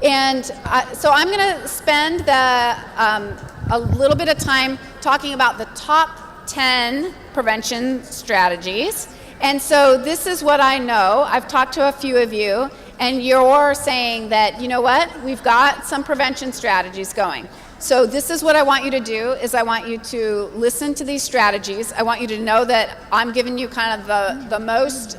So I'm going to spend a little bit of time talking about the top 10 prevention strategies. And so this is what I know. I've talked to a few of you, and you're saying that, you know what, we've got some prevention strategies going. So this is what I want you to do, is I want you to listen to these strategies. I want you to know that I'm giving you kind of the most,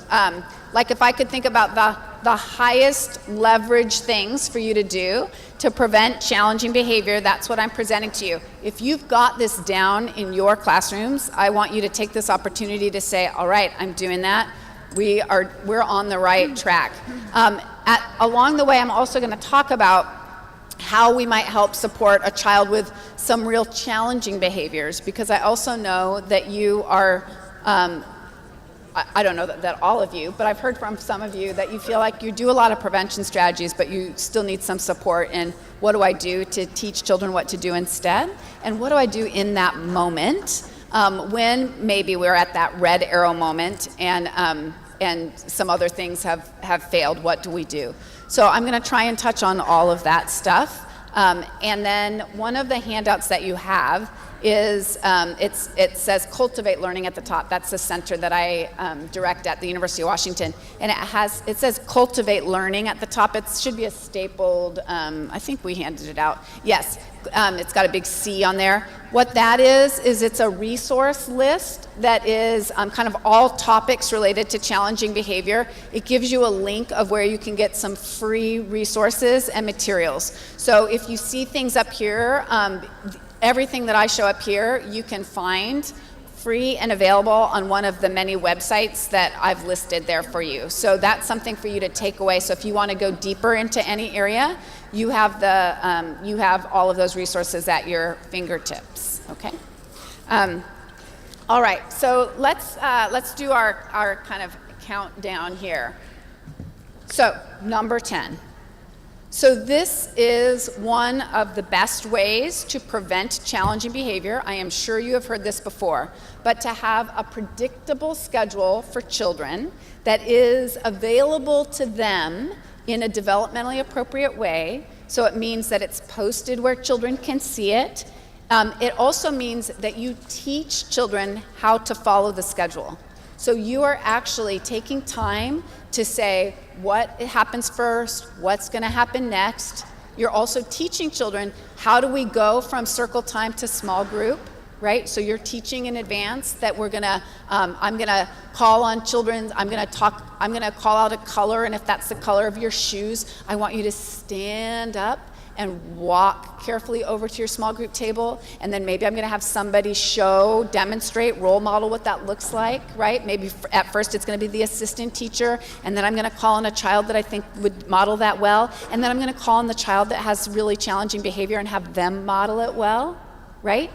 like if I could think about the highest leverage things for you to do to prevent challenging behavior, that's what I'm presenting to you. If you've got this down in your classrooms, I want you to take this opportunity to say, all right, I'm doing that. We're on the right track. Along the way, I'm also going to talk about how we might help support a child with some real challenging behaviors, because I also know that you are, I don't know that all of you, but I've heard from some of you that you feel like you do a lot of prevention strategies, but you still need some support in what do I do to teach children what to do instead, and what do I do in that moment when maybe we're at that red arrow moment and some other things have failed. What do we do? So I'm going to try and touch on all of that stuff. And then one of the handouts that you have is, it says Cultivate Learning at the top. That's the center that I direct at the University of Washington. And it says Cultivate Learning at the top. It should be a stapled, I think we handed it out. Yes, it's got a big C on there. What that is it's a resource list that is kind of all topics related to challenging behavior. It gives you a link of where you can get some free resources and materials. So if you see things up here, everything that I show up here, you can find free and available on one of the many websites that I've listed there for you. So that's something for you to take away. So if you want to go deeper into any area, you have all of those resources at your fingertips. Okay. All right. So let's do our kind of countdown here. So number 10. So this is one of the best ways to prevent challenging behavior. I am sure you have heard this before, but to have a predictable schedule for children that is available to them in a developmentally appropriate way. So it means that it's posted where children can see it. It also means that you teach children how to follow the schedule. So you are actually taking time to say what happens first, what's going to happen next. You're also teaching children how do we go from circle time to small group, right? So you're teaching in advance that I'm going to call on children, I'm going to call out a color, and if that's the color of your shoes, I want you to stand up and walk carefully over to your small group table, and then maybe I'm going to have somebody demonstrate, role model what that looks like, right? Maybe at first it's going to be the assistant teacher, and then I'm going to call on a child that I think would model that well, and then I'm going to call on the child that has really challenging behavior and have them model it well, right?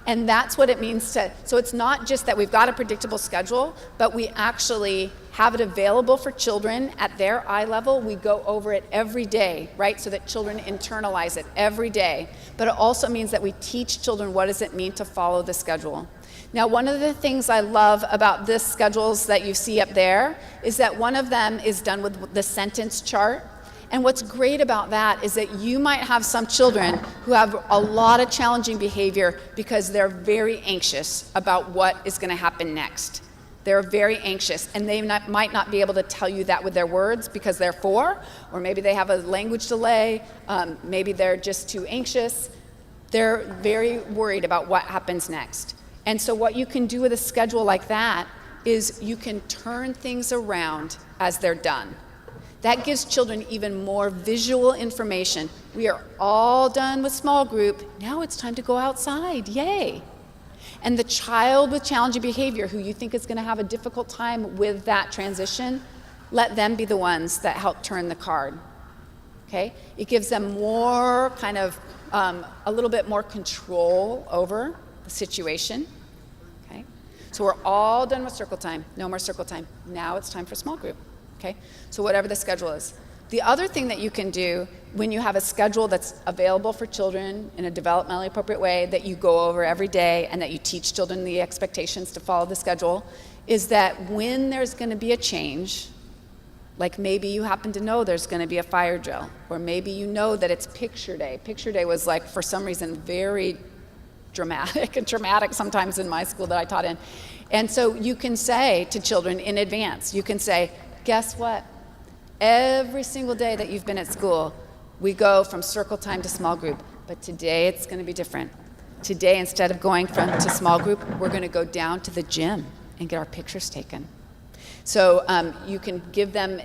And that's what it means so it's not just that we've got a predictable schedule, but we actually have it available for children at their eye level. We go over it every day, right? So that children internalize it every day. But it also means that we teach children what does it mean to follow the schedule. Now, one of the things I love about this schedules that you see up there is that one of them is done with the sentence chart. And what's great about that is that you might have some children who have a lot of challenging behavior because they're very anxious about what is going to happen next. They're very anxious, and they might not be able to tell you that with their words because they're 4, or maybe they have a language delay, maybe they're just too anxious. They're very worried about what happens next. And so what you can do with a schedule like that is you can turn things around as they're done. That gives children even more visual information. We are all done with small group. Now it's time to go outside. Yay. And the child with challenging behavior who you think is going to have a difficult time with that transition, let them be the ones that help turn the card. Okay? It gives them more kind of a little bit more control over the situation. Okay? So we're all done with circle time. No more circle time. Now it's time for small group. Okay, so whatever the schedule is. The other thing that you can do when you have a schedule that's available for children in a developmentally appropriate way that you go over every day and that you teach children the expectations to follow the schedule is that when there's going to be a change, Like maybe you happen to know there's going to be a fire drill, or maybe you know that it's picture day. Picture day was like, for some reason, very dramatic and traumatic sometimes in my school that I taught in. And so you can say to children in advance, you can say, guess what? Every single day that you've been at school, we go from circle time to small group, but today it's going to be different. Today, instead of going to small group, we're going to go down to the gym and get our pictures taken. So you can give them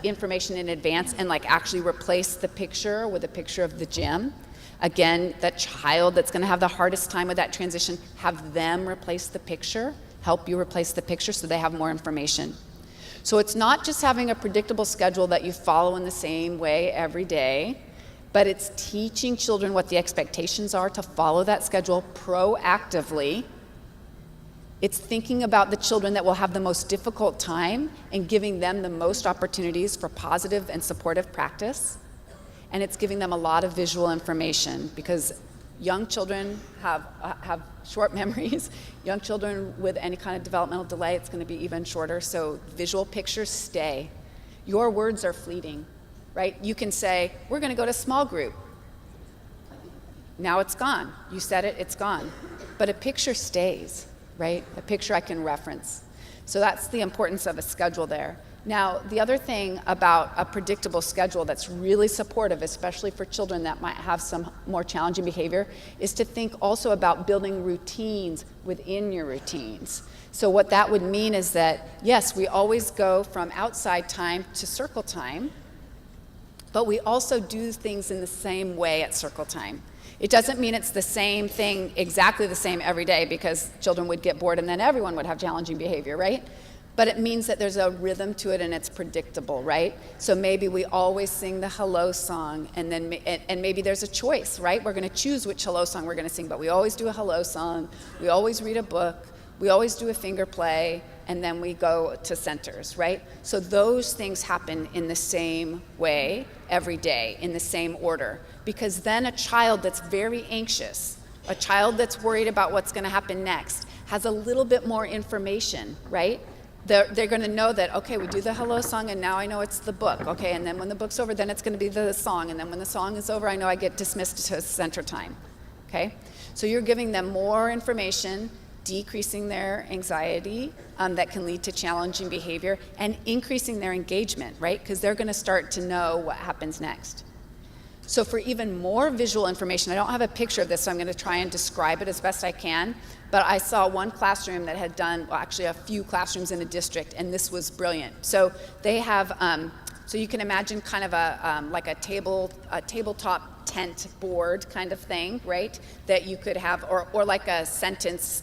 information in advance and like actually replace the picture with a picture of the gym. Again, that child that's going to have the hardest time with that transition, have them replace the picture, help you replace the picture so they have more information. So it's not just having a predictable schedule that you follow in the same way every day, but it's teaching children what the expectations are to follow that schedule proactively. It's thinking about the children that will have the most difficult time and giving them the most opportunities for positive and supportive practice. And it's giving them a lot of visual information because young children have short memories. Young children with any kind of developmental delay, it's going to be even shorter. So visual pictures stay. Your words are fleeting, right? You can say, we're going to go to small group. Now it's gone. You said it, it's gone. But a picture stays, right? A picture I can reference. So that's the importance of a schedule there. Now, the other thing about a predictable schedule that's really supportive, especially for children that might have some more challenging behavior, is to think also about building routines within your routines. So what that would mean is that, yes, we always go from outside time to circle time, but we also do things in the same way at circle time. It doesn't mean it's the same thing, exactly the same every day, because children would get bored and then everyone would have challenging behavior, right? But it means that there's a rhythm to it and it's predictable, right? So maybe we always sing the hello song, and then and maybe there's a choice, right? We're going to choose which hello song we're going to sing, but we always do a hello song, we always read a book, we always do a finger play, and then we go to centers, right? So those things happen in the same way every day, in the same order, because then a child that's very anxious, a child that's worried about what's going to happen next, has a little bit more information, right? They're going to know that, okay, we do the hello song, and now I know it's the book, okay, and then when the book's over, then it's going to be the song, and then when the song is over, I know I get dismissed to center time, okay? So you're giving them more information, decreasing their anxiety that can lead to challenging behavior, and increasing their engagement, right? Because they're going to start to know what happens next. So for even more visual information, I don't have a picture of this, so I'm going to try and describe it as best I can, but I saw one classroom that had done, well, actually a few classrooms in a district, and this was brilliant. So they have, so you can imagine kind of like a tabletop tent board kind of thing, right? That you could have, or like a sentence,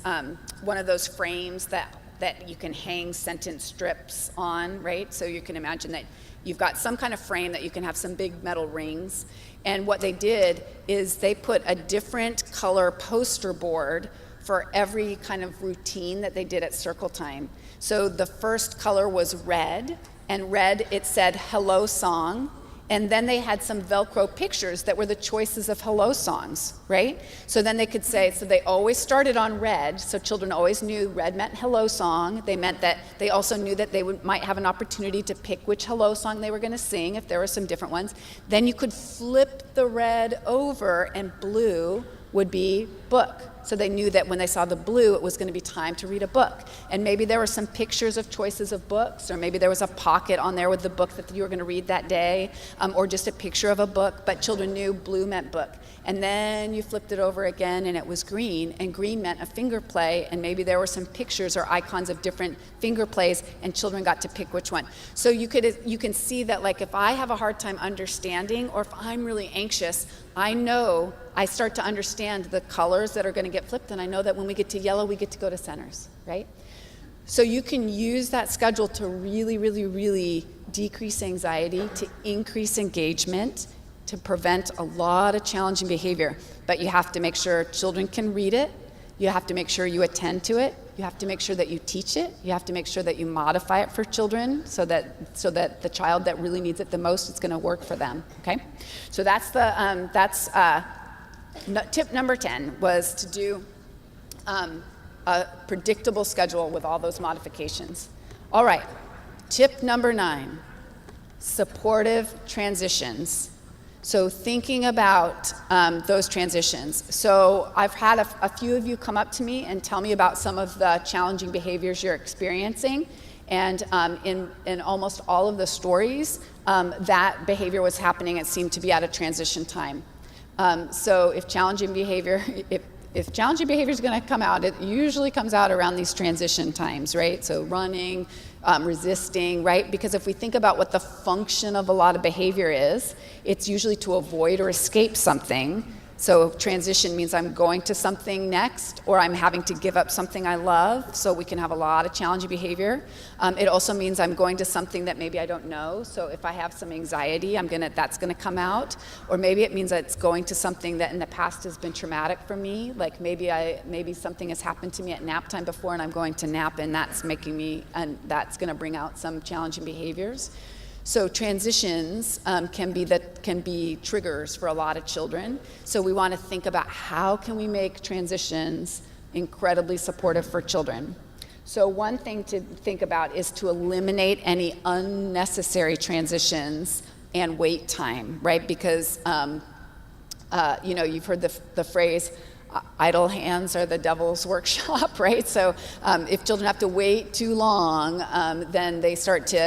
one of those frames that you can hang sentence strips on, right? So you can imagine that you've got some kind of frame that you can have some big metal rings. And what they did is they put a different color poster board for every kind of routine that they did at circle time. So the first color was red, and red it said hello song, and then they had some Velcro pictures that were the choices of hello songs, right? So then they could say, so they always started on red, so children always knew red meant hello song. They meant that they also knew that they might have an opportunity to pick which hello song they were going to sing if there were some different ones. Then you could flip the red over, and blue would be book. So they knew that when they saw the blue, it was going to be time to read a book. And maybe there were some pictures of choices of books, or maybe there was a pocket on there with the book that you were going to read that day, or just a picture of a book, but children knew blue meant book. And then you flipped it over again, and it was green, and green meant a finger play, and maybe there were some pictures or icons of different finger plays, and children got to pick which one. So you can see that, like, if I have a hard time understanding, or if I'm really anxious, I start to understand the colors that are going to get flipped, and I know that when we get to yellow, we get to go to centers, right? So you can use that schedule to really, really, really decrease anxiety, to increase engagement, to prevent a lot of challenging behavior. But you have to make sure children can read it. You have to make sure you attend to it. You have to make sure that you teach it. You have to make sure that you modify it for children so that the child that really needs it the most, it's going to work for them. Okay, so that's tip number 10 was to do a predictable schedule with all those modifications. All right, tip number 9. supportive transitions. So thinking about those transitions. So I've had a few of you come up to me and tell me about some of the challenging behaviors you're experiencing. And in almost all of the stories, that behavior was happening. It seemed to be at a transition time. So if challenging behavior, if challenging behavior is going to come out, it usually comes out around these transition times, right? So running, resisting, right? Because if we think about what the function of a lot of behavior is, it's usually to avoid or escape something. So transition means I'm going to something next, or I'm having to give up something I love, so we can have a lot of challenging behavior. It also means I'm going to something that maybe I don't know, so if I have some anxiety, that's gonna come out. Or maybe it means that it's going to something that in the past has been traumatic for me, like maybe something has happened to me at nap time before and I'm going to nap, and that's gonna bring out some challenging behaviors. So transitions can be triggers for a lot of children. So we want to think about how can we make transitions incredibly supportive for children. So one thing to think about is to eliminate any unnecessary transitions and wait time, right? Because you've heard the phrase, idle hands are the devil's workshop, right? So if children have to wait too long, then they start to,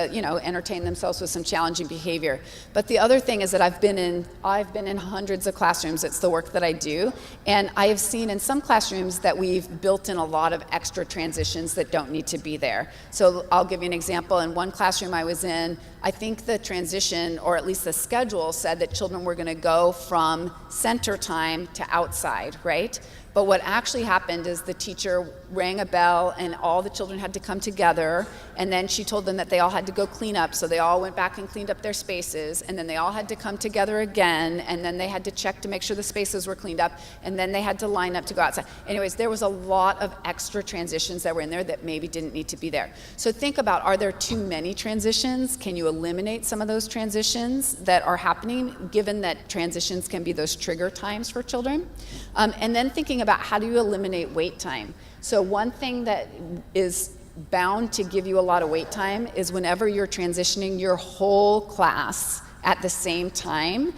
entertain themselves with some challenging behavior. But the other thing is that I've been in hundreds of classrooms. It's the work that I do, and I have seen in some classrooms that we've built in a lot of extra transitions that don't need to be there. So I'll give you an example. In one classroom I was in, I think the transition, or at least the schedule, said that children were going to go from center time to outside, right? But what actually happened is the teacher rang a bell and all the children had to come together, and then she told them that they all had to go clean up, so they all went back and cleaned up their spaces, and then they all had to come together again, and then they had to check to make sure the spaces were cleaned up, and then they had to line up to go outside. Anyways, there was a lot of extra transitions that were in there that maybe didn't need to be there. So think about, are there too many transitions? Can you eliminate some of those transitions that are happening, given that transitions can be those trigger times for children? And then thinking about how do you eliminate wait time. So one thing that is bound to give you a lot of wait time is whenever you're transitioning your whole class at the same time,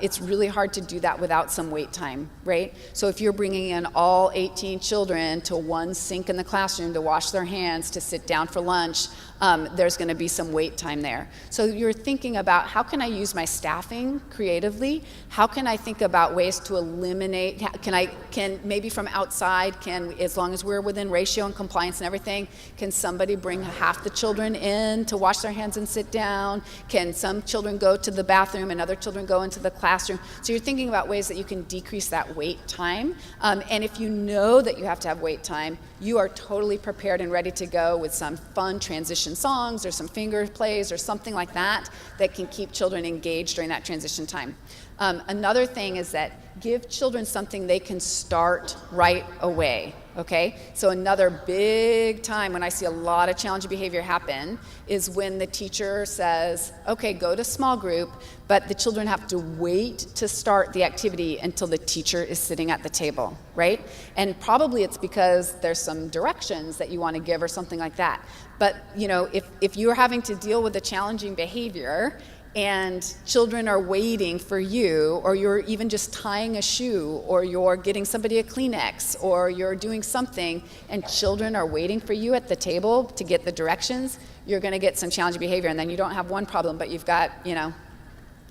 it's really hard to do that without some wait time, right? So if you're bringing in all 18 children to one sink in the classroom to wash their hands, to sit down for lunch, there's going to be some wait time there. So you're thinking about, how can I use my staffing creatively? How can I think about ways to eliminate, can maybe from outside, as long as we're within ratio and compliance and everything, can somebody bring half the children in to wash their hands and sit down? Can some children go to the bathroom and other children go into the classroom? So you're thinking about ways that you can decrease that wait time. And if you know that you have to have wait time, you are totally prepared and ready to go with some fun transition songs or some finger plays or something like that that can keep children engaged during that transition time. Another thing is that give children something they can start right away, okay? So another big time when I see a lot of challenging behavior happen is when the teacher says, okay, go to small group, but the children have to wait to start the activity until the teacher is sitting at the table, right? And probably it's because there's some directions that you want to give or something like that. But if you're having to deal with a challenging behavior and children are waiting for you, or you're even just tying a shoe, or you're getting somebody a Kleenex, or you're doing something, and children are waiting for you at the table to get the directions, you're going to get some challenging behavior, and then you don't have one problem, but you've got,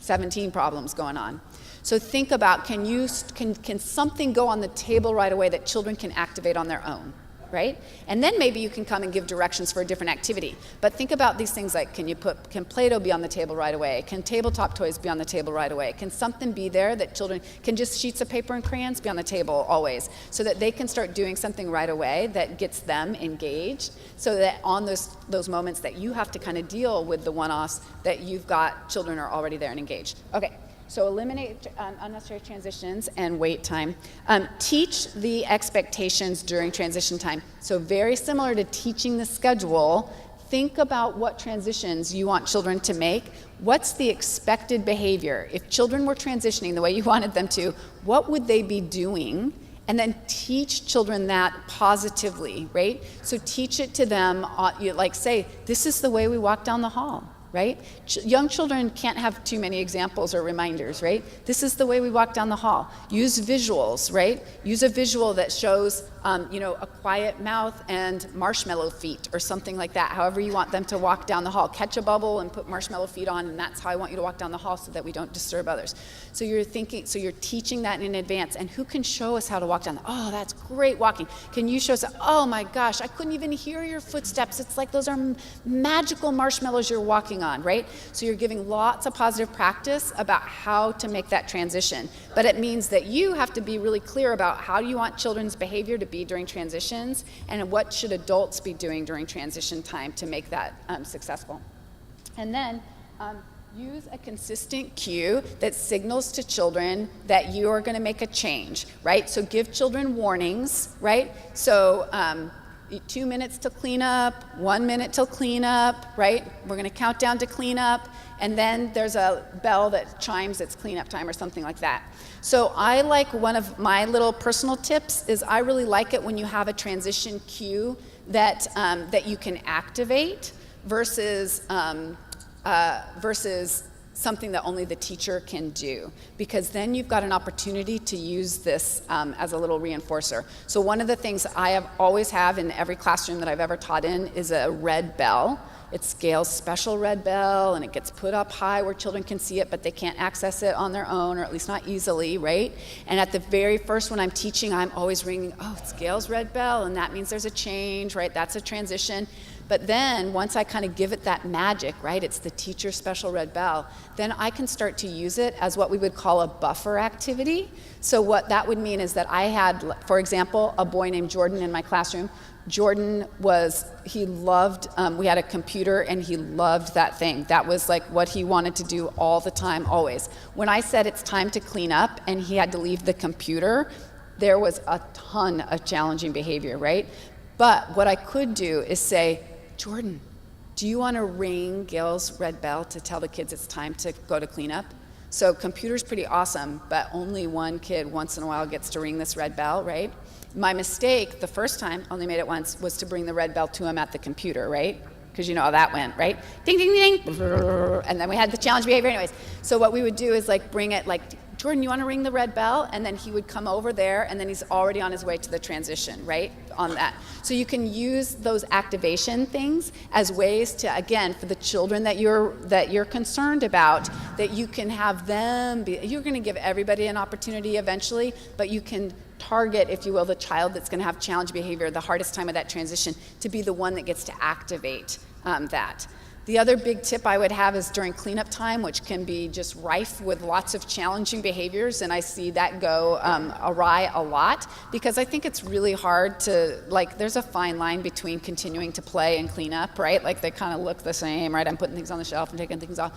17 problems going on. So think about, can something go on the table right away that children can activate on their own? Right? And then maybe you can come and give directions for a different activity. But think about these things like, can Play-Doh be on the table right away? Can tabletop toys be on the table right away? Can something be there that children, can just sheets of paper and crayons be on the table always? So that they can start doing something right away that gets them engaged, so that on those moments that you have to kind of deal with the one-offs, that you've got children are already there and engaged. Okay. So eliminate unnecessary transitions and wait time. Teach the expectations during transition time. So very similar to teaching the schedule, think about what transitions you want children to make. What's the expected behavior? If children were transitioning the way you wanted them to, what would they be doing? And then teach children that positively, right? So teach it to them, like say, this is the way we walk down the hall. right? Young children can't have too many examples or reminders, right? This is the way we walk down the hall. Use visuals, right? Use a visual that shows, a quiet mouth and marshmallow feet or something like that, however you want them to walk down the hall. Catch a bubble and put marshmallow feet on, and that's how I want you to walk down the hall so that we don't disturb others. So you're teaching that in advance. And who can show us how to walk down? Oh, that's great walking. Can you show us? Oh my gosh, I couldn't even hear your footsteps. It's like those are magical marshmallows you're walking on, right? So you're giving lots of positive practice about how to make that transition. But it means that you have to be really clear about how you want children's behavior to be during transitions and what should adults be doing during transition time to make that successful. And then use a consistent cue that signals to children that you are going to make a change, right? So give children warnings, right? So 2 minutes to clean up, 1 minute till clean up, right? We're going to count down to clean up, and then there's a bell that chimes it's cleanup time or something like that. So I like, one of my little personal tips is I really like it when you have a transition cue that you can activate versus something that only the teacher can do, because then you've got an opportunity to use this as a little reinforcer. So one of the things I always have in every classroom that I've ever taught in is a red bell. It's Gail's special red bell, and it gets put up high where children can see it, but they can't access it on their own, or at least not easily, right? And at the very first, when I'm teaching, I'm always ringing, oh, it's Gail's red bell, and that means there's a change, right? That's a transition. But then once I kind of give it that magic, right, it's the teacher's special red bell, then I can start to use it as what we would call a buffer activity. So what that would mean is that I had, for example, a boy named Jordan in my classroom. Jordan he loved, we had a computer and he loved that thing. That was like what he wanted to do all the time, always. When I said it's time to clean up and he had to leave the computer, there was a ton of challenging behavior, right? But what I could do is say, Jordan, do you want to ring Gail's red bell to tell the kids it's time to go to cleanup? So computer's pretty awesome, but only one kid once in a while gets to ring this red bell, right? My mistake the first time, only made it once, was to bring the red bell to him at the computer, right? Because you know how that went, right? Ding, ding, ding, and then we had the challenge behavior anyways. So what we would do is like bring it like, Jordan, you want to ring the red bell? And then he would come over there, and then he's already on his way to the transition, right, on that. So you can use those activation things as ways to, again, for the children that you're concerned about, that you can have them be, you're going to give everybody an opportunity eventually, but you can target, if you will, the child that's going to have challenge behavior, the hardest time of that transition, to be the one that gets to activate that. The other big tip I would have is during cleanup time, which can be just rife with lots of challenging behaviors, and I see that go awry a lot, because I think it's really hard to, like, there's a fine line between continuing to play and clean up, right? Like, they kind of look the same, right? I'm putting things on the shelf and taking things off.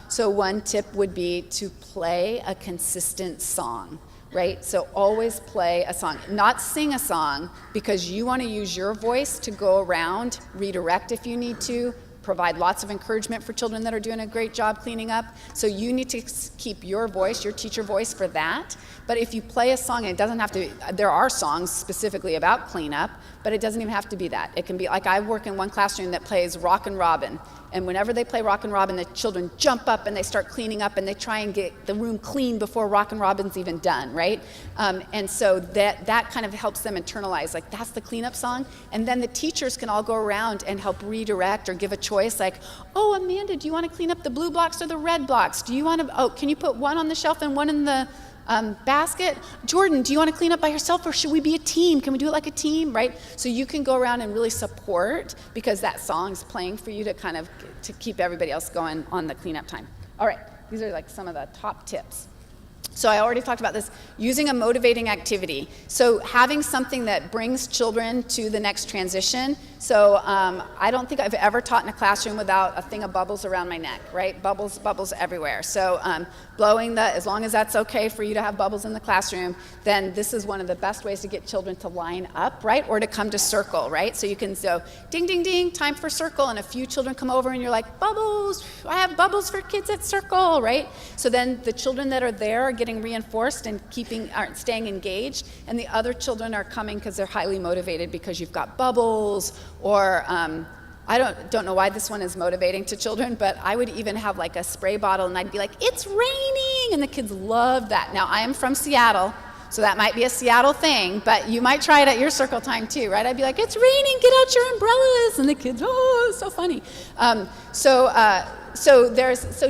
So one tip would be to play a consistent song. Right? So always play a song, not sing a song, because you want to use your voice to go around, redirect if you need to, provide lots of encouragement for children that are doing a great job cleaning up. So you need to keep your voice, your teacher voice, for that. But if you play a song, and it doesn't have to, there are songs specifically about cleanup, but it doesn't even have to be that. It can be, like, I work in one classroom that plays Rockin' Robin, and whenever they play Rockin' Robin, the children jump up and they start cleaning up and they try and get the room clean before Rockin' Robin's even done, right? And so that kind of helps them internalize, like, that's the cleanup song. And then the teachers can all go around and help redirect or give a choice, like, oh, Amanda, do you want to clean up the blue blocks or the red blocks? Do you want to, oh, can you put one on the shelf and one in the basket? Jordan, do you want to clean up by yourself, or should we be a team? Can we do it like a team, right? So you can go around and really support, because that song's playing for you to kind of to keep everybody else going on the cleanup time. All right, these are like some of the top tips. So I already talked about this, using a motivating activity. So having something that brings children to the next transition. So I don't think I've ever taught in a classroom without a thing of bubbles around my neck, right? Bubbles everywhere. So blowing as long as that's okay for you to have bubbles in the classroom, then this is one of the best ways to get children to line up, right? Or to come to circle, right? So you can go, ding, ding, ding, time for circle, and a few children come over and you're like, bubbles, I have bubbles for kids at circle, right? So then the children that are there are getting reinforced and staying engaged, and the other children are coming because they're highly motivated because you've got bubbles, or I don't know why this one is motivating to children, but I would even have like a spray bottle and I'd be like, it's raining, and the kids love that. Now, I am from Seattle, so that might be a Seattle thing, but you might try it at your circle time too, right? I'd be like, it's raining, get out your umbrellas, and the kids, oh, it's so funny. So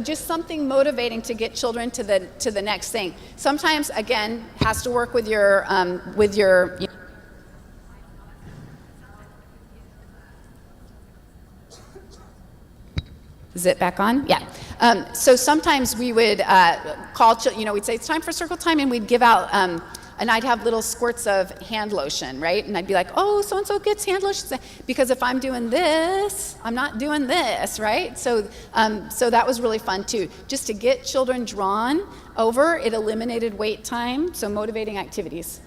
just something motivating to get children to the next thing. Sometimes, again, has to work with your Is it back on? Yeah. So sometimes we would call, we'd say it's time for circle time, and we'd give out, and I'd have little squirts of hand lotion, right? And I'd be like, oh, so-and-so gets hand lotion. Because if I'm doing this, I'm not doing this, right? So that was really fun too. Just to get children drawn over, it eliminated wait time, so motivating activities.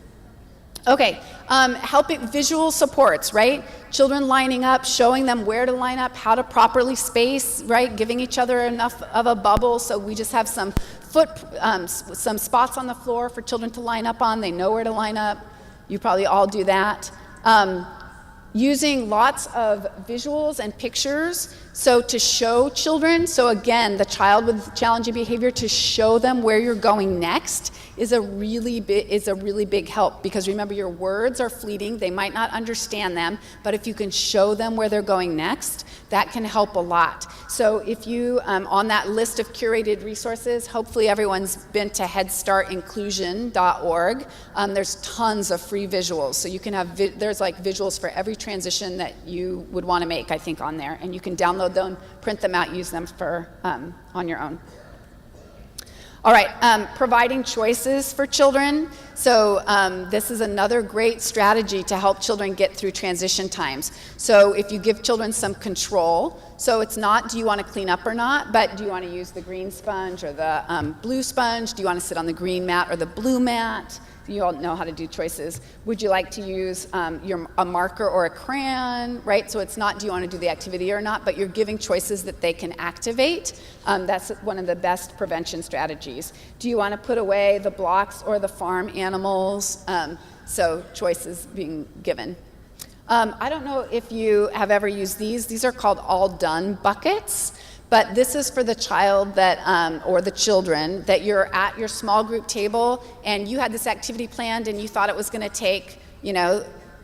Okay, helping visual supports, right? Children lining up, showing them where to line up, how to properly space, right? Giving each other enough of a bubble, so we just have some spots on the floor for children to line up on. They know where to line up. You probably all do that. Using lots of visuals and pictures, so to show children, so again, the child with challenging behavior, to show them where you're going next is a really big help, because remember, your words are fleeting, they might not understand them, but if you can show them where they're going next, that can help a lot. So if you, on that list of curated resources, hopefully everyone's been to headstart.inclusion.org. There's tons of free visuals, so you can have, there's like visuals for every transition that you would want to make, I think, on there, and you can download them, print them out, use them for on your own. All right, providing choices for children. So this is another great strategy to help children get through transition times. So if you give children some control, so it's not do you want to clean up or not, but do you want to use the green sponge or the blue sponge? Do you want to sit on the green mat or the blue mat? You all know how to do choices. Would you like to use a marker or a crayon, right? So it's not do you want to do the activity or not, but you're giving choices that they can activate. That's one of the best prevention strategies. Do you want to put away the blocks or the farm animals? So choices being given. I don't know if you have ever used these. These are called all done buckets. But this is for the child that, or the children, that you're at your small group table and you had this activity planned and you thought it was going to take,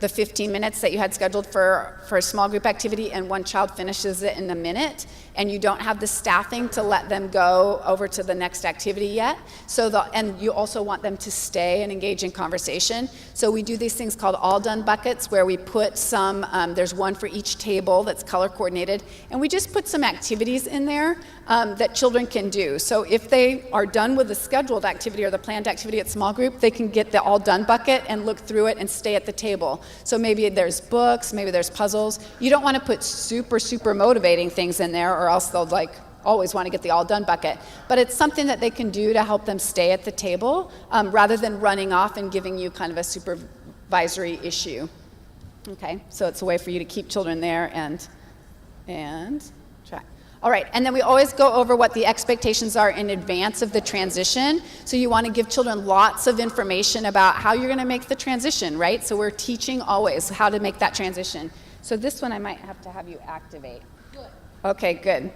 the 15 minutes that you had scheduled for a small group activity, and one child finishes it in a minute, and you don't have the staffing to let them go over to the next activity yet. And you also want them to stay and engage in conversation. So we do these things called all done buckets, where we put some, there's one for each table that's color coordinated, and we just put some activities in there that children can do. So if they are done with the scheduled activity or the planned activity at small group, they can get the all done bucket and look through it and stay at the table. So maybe there's books, maybe there's puzzles. You don't want to put super motivating things in there, or else they'll always want to get the all done bucket. But it's something that they can do to help them stay at the table, rather than running off and giving you kind of a supervisory issue. Okay, so it's a way for you to keep children there and track. All right, and then we always go over what the expectations are in advance of the transition. So you want to give children lots of information about how you're going to make the transition, right? So we're teaching always how to make that transition. So this one I might have to have you activate. Good. Okay, good.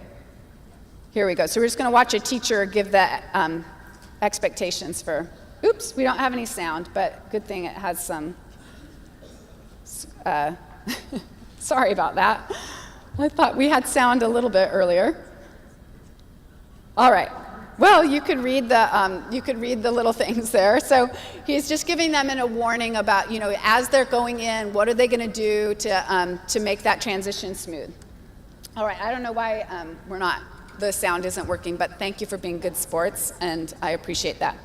Here we go. So we're just going to watch a teacher give the expectations for, oops, we don't have any sound, but good thing it has some, sorry about that. I thought we had sound a little bit earlier. All right. Well, you could read the little things there. So he's just giving them a warning about, as they're going in, what are they going to do to make that transition smooth. All right. I don't know why the sound isn't working, but thank you for being good sports, and I appreciate that.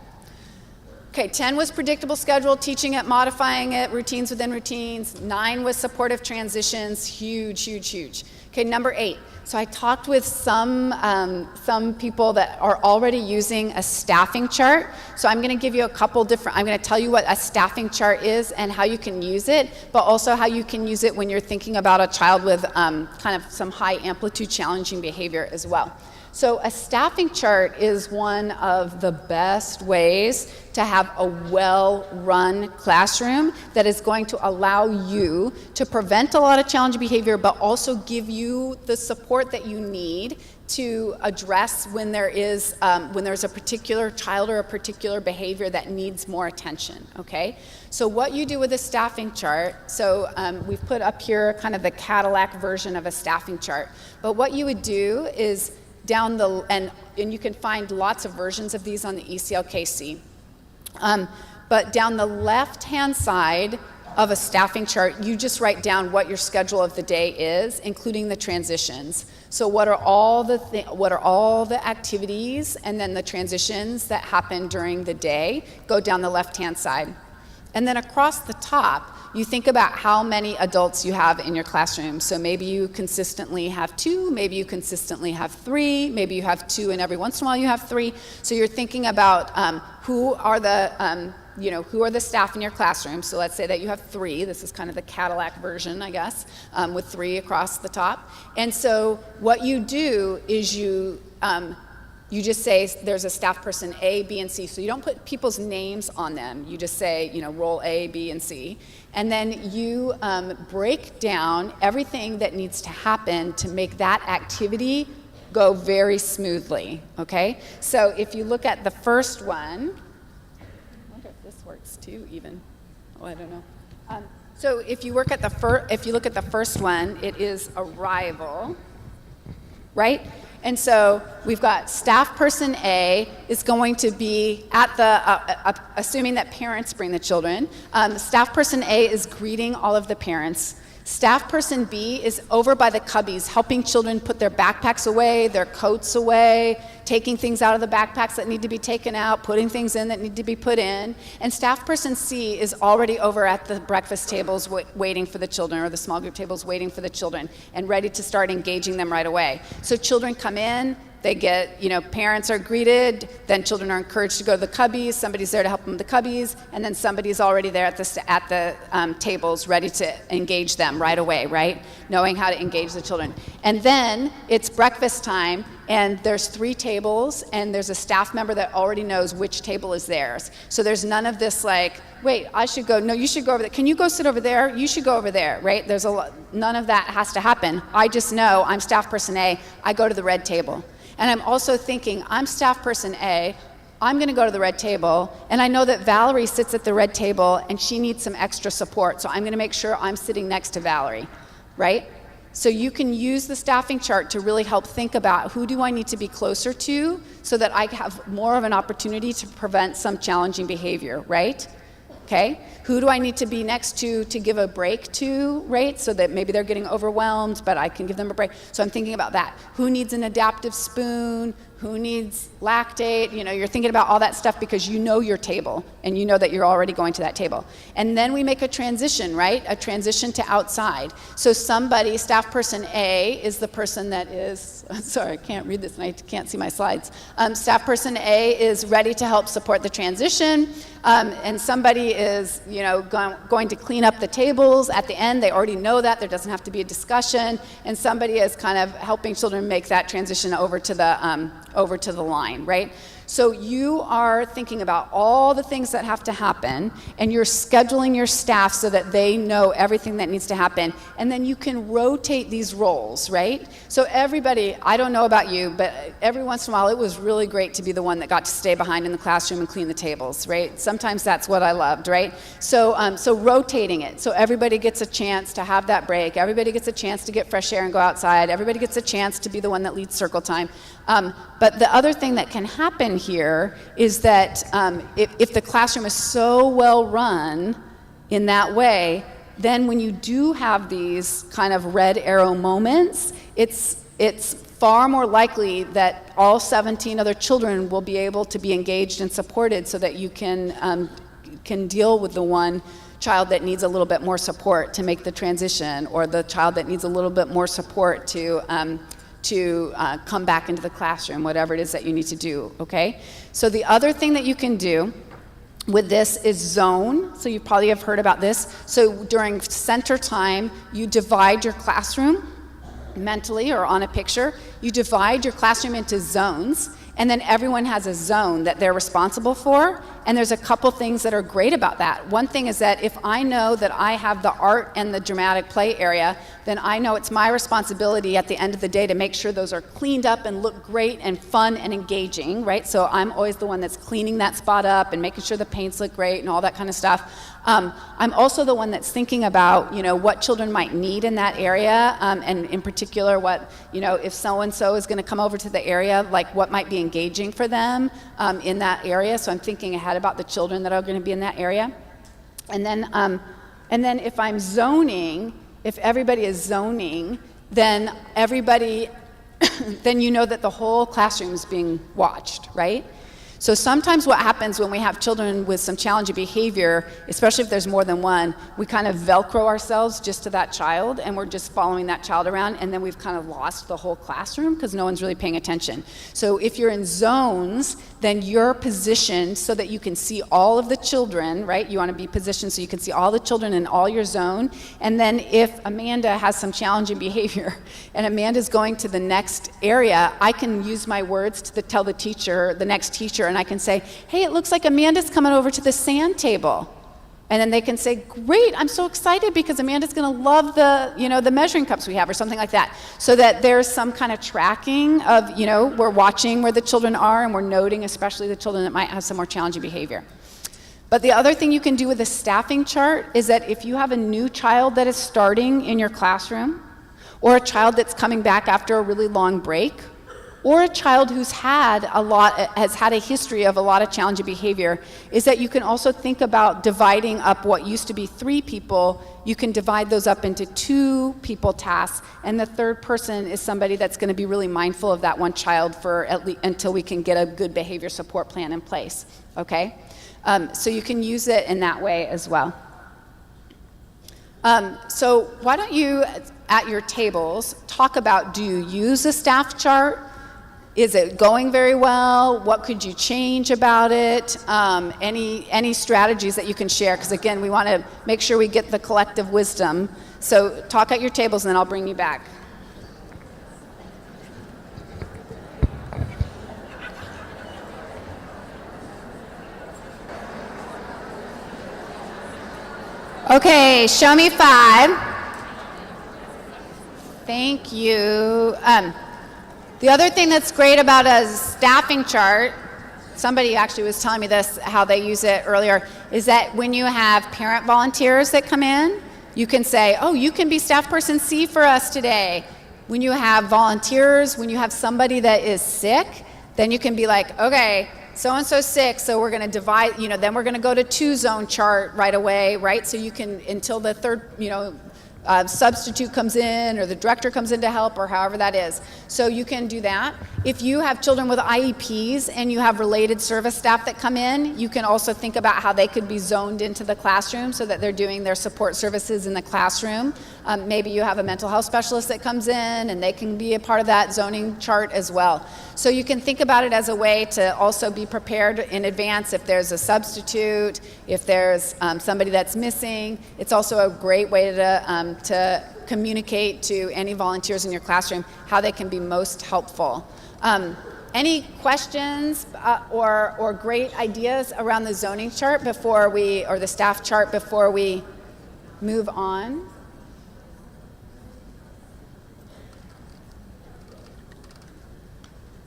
Okay, 10 was predictable schedule, teaching it, modifying it, routines within routines. 9 was supportive transitions, huge. Okay, number 8. So I talked with some people that are already using a staffing chart. So I'm going to give you I'm going to tell you what a staffing chart is and how you can use it, but also how you can use it when you're thinking about a child with kind of some high amplitude challenging behavior as well. So a staffing chart is one of the best ways to have a well-run classroom that is going to allow you to prevent a lot of challenging behavior, but also give you the support that you need to address when there's a particular child or a particular behavior that needs more attention, okay? So what you do with a staffing chart, so we've put up here kind of the Cadillac version of a staffing chart, but what you would do is and you can find lots of versions of these on the ECLKC, but down the left-hand side of a staffing chart, you just write down what your schedule of the day is, including the transitions. So what are all the activities and then the transitions that happen during the day go down the left-hand side. And then across the top, you think about how many adults you have in your classroom. So maybe you consistently have 2, maybe you consistently have 3, maybe you have 2 and every once in a while you have 3. So you're thinking about who are the staff in your classroom. So let's say that you have 3. This is kind of the Cadillac version, I guess, with 3 across the top. And so what you do is you just say there's a staff person A, B, and C. So you don't put people's names on them. You just say, role A, B, and C. And then you break down everything that needs to happen to make that activity go very smoothly, okay? So if you look at the first one, I wonder if this works too even. Oh, I don't know. So if you look at the first one, it is arrival, right? And so we've got staff person A is going to be at assuming that parents bring the children, staff person A is greeting all of the parents. Staff person B is over by the cubbies, helping children put their backpacks away, their coats away, taking things out of the backpacks that need to be taken out, putting things in that need to be put in. And staff person C is already over at the breakfast tables waiting for the children, or the small group tables waiting for the children, and ready to start engaging them right away. So children come in, they get, parents are greeted, then children are encouraged to go to the cubbies, somebody's there to help them with the cubbies, and then somebody's already there at the tables ready to engage them right away, right? Knowing how to engage the children. And then it's breakfast time, and there's 3 tables, and there's a staff member that already knows which table is theirs. So there's none of this like, wait, I should go, no, you should go over there. Can you go sit over there? You should go over there, right? None of that has to happen. I just know I'm staff person A, I go to the red table. And I'm also thinking, I'm staff person A, I'm gonna go to the red table, and I know that Valerie sits at the red table and she needs some extra support, so I'm gonna make sure I'm sitting next to Valerie, right? So you can use the staffing chart to really help think about who do I need to be closer to so that I have more of an opportunity to prevent some challenging behavior, right? Okay, who do I need to be next to give a break to, right? So that maybe they're getting overwhelmed, but I can give them a break. So I'm thinking about that. Who needs an adaptive spoon? Who needs lactate? You're thinking about all that stuff because you know your table and you know that you're already going to that table. And then we make a transition, right? A transition to outside. So staff person A is the person that is, sorry, I can't read this and I can't see my slides. Staff person A is ready to help support the transition. And somebody is, going to clean up the tables at the end. They already know that. There doesn't have to be a discussion. And somebody is kind of helping children make that transition over to the line, right? So you are thinking about all the things that have to happen, and you're scheduling your staff so that they know everything that needs to happen, and then you can rotate these roles, right? So everybody, I don't know about you, but every once in a while it was really great to be the one that got to stay behind in the classroom and clean the tables, right? Sometimes that's what I loved, right? So rotating it, so everybody gets a chance to have that break, everybody gets a chance to get fresh air and go outside, everybody gets a chance to be the one that leads circle time. But the other thing that can happen here is that if the classroom is so well run in that way, then when you do have these kind of red arrow moments, it's far more likely that all 17 other children will be able to be engaged and supported so that you can deal with the one child that needs a little bit more support to make the transition, or the child that needs a little bit more support to come back into the classroom, whatever it is that you need to do, okay? So the other thing that you can do with this is zone. So you probably have heard about this. So during center time, you divide your classroom, mentally or on a picture, you divide your classroom into zones, and then everyone has a zone that they're responsible for. And there's a couple things that are great about that. One thing is that if I know that I have the art and the dramatic play area, then I know it's my responsibility at the end of the day to make sure those are cleaned up and look great and fun and engaging, right? So I'm always the one that's cleaning that spot up and making sure the paints look great and all that kind of stuff. I'm also the one that's thinking about, what children might need in that area, and in particular, what, if so-and-so is going to come over to the area, like what might be engaging for them in that area. So I'm thinking ahead about the children that are going to be in that area. And then if I'm zoning, if everybody is zoning, then then you know that the whole classroom is being watched, right? So sometimes what happens when we have children with some challenging behavior, especially if there's more than one, we kind of Velcro ourselves just to that child, and we're just following that child around, and then we've kind of lost the whole classroom because no one's really paying attention. So if you're in zones, then you're positioned so that you can see all of the children, right? You want to be positioned so you can see all the children in all your zone. And then if Amanda has some challenging behavior and Amanda's going to the next area, I can use my words to tell the teacher, the next teacher, and I can say, hey, it looks like Amanda's coming over to the sand table. And then they can say, great, I'm so excited because Amanda's going to love the measuring cups we have, or something like that. So that there's some kind of tracking of, we're watching where the children are, and we're noting especially the children that might have some more challenging behavior. But the other thing you can do with a staffing chart is that if you have a new child that is starting in your classroom, or a child that's coming back after a really long break, or a child who's has had a history of a lot of challenging behavior, is that you can also think about dividing up what used to be 3 people. You can divide those up into 2 people tasks, and the third person is somebody that's going to be really mindful of that one child for at least until we can get a good behavior support plan in place. Okay, so you can use it in that way as well. So why don't you, at your tables, talk about, do you use a staff chart? Is it going very well? What could you change about it? Any strategies that you can share? Because again, we want to make sure we get the collective wisdom. So talk at your tables, and then I'll bring you back. Okay, show me 5. Thank you. The other thing that's great about a staffing chart, somebody actually was telling me this, how they use it earlier, is that when you have parent volunteers that come in, you can say, oh, you can be staff person C for us today. When you have volunteers, when you have somebody that is sick, then you can be like, okay, so-and-so sick, so we're going to divide, then we're going to go to 2-zone chart right away, right? So you can, until the third, substitute comes in, or the director comes in to help, or however that is. So you can do that. If you have children with IEPs and you have related service staff that come in, you can also think about how they could be zoned into the classroom so that they're doing their support services in the classroom. Maybe you have a mental health specialist that comes in, and they can be a part of that zoning chart as well. So you can think about it as a way to also be prepared in advance if there's a substitute, if there's somebody that's missing. It's also a great way to communicate to any volunteers in your classroom how they can be most helpful. Any questions or great ideas around the zoning chart or the staff chart before we move on?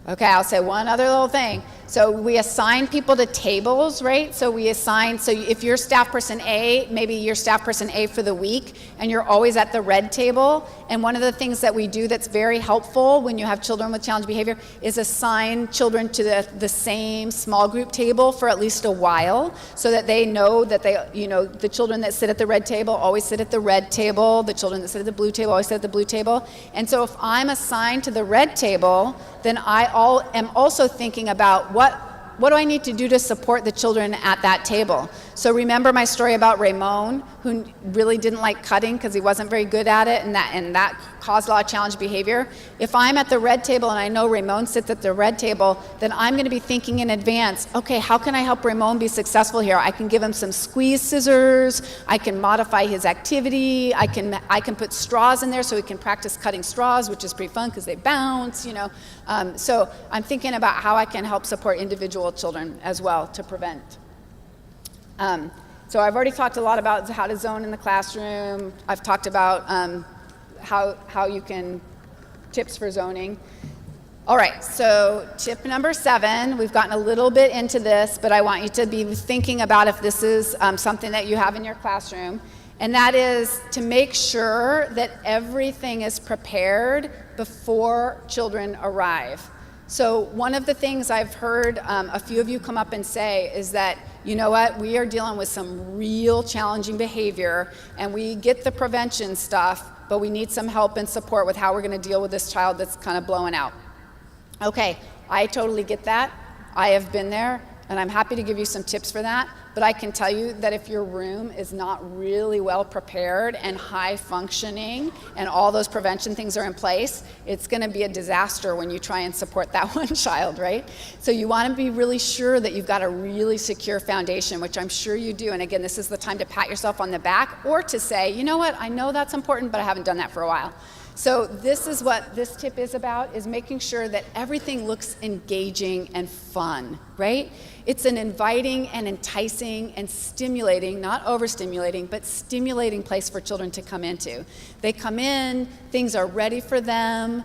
Okay, I'll say one other little thing. So we assign people to tables, right? So if you're staff person A, maybe you're staff person A for the week, and you're always at the red table. And one of the things that we do that's very helpful when you have children with challenged behavior is assign children to the same small group table for at least a while, so that they know that the children that sit at the red table always sit at the red table, the children that sit at the blue table always sit at the blue table. And so if I'm assigned to the red table, then I am also thinking about what do I need to do to support the children at that table. So remember my story about Ramon, who really didn't like cutting because he wasn't very good at it, and that cause a lot of challenge behavior. If I'm at the red table and I know Ramon sits at the red table, then I'm going to be thinking in advance, okay, how can I help Ramon be successful here? I can give him some squeeze scissors, I can modify his activity, I can put straws in there so he can practice cutting straws, which is pretty fun because they bounce, you know. So I'm thinking about how I can help support individual children as well to prevent. So I've already talked a lot about how to zone in the classroom. I've talked about how you can, tips for zoning. All right, so tip number 7, we've gotten a little bit into this, but I want you to be thinking about if this is something that you have in your classroom, and that is to make sure that everything is prepared before children arrive. So one of the things I've heard a few of you come up and say is that, you know what, we are dealing with some real challenging behavior and we get the prevention stuff, but we need some help and support with how we're going to deal with this child that's kind of blowing out. Okay, I totally get that. I have been there and I'm happy to give you some tips for that, but I can tell you that if your room is not really well prepared and high functioning and all those prevention things are in place, it's going to be a disaster when you try and support that one child, right? So you want to be really sure that you've got a really secure foundation, which I'm sure you do. And again, this is the time to pat yourself on the back or to say, you know what, I know that's important, but I haven't done that for a while. So this is what this tip is about, is making sure that everything looks engaging and fun, right? It's an inviting and enticing and stimulating, not overstimulating, but stimulating place for children to come into. They come in, things are ready for them.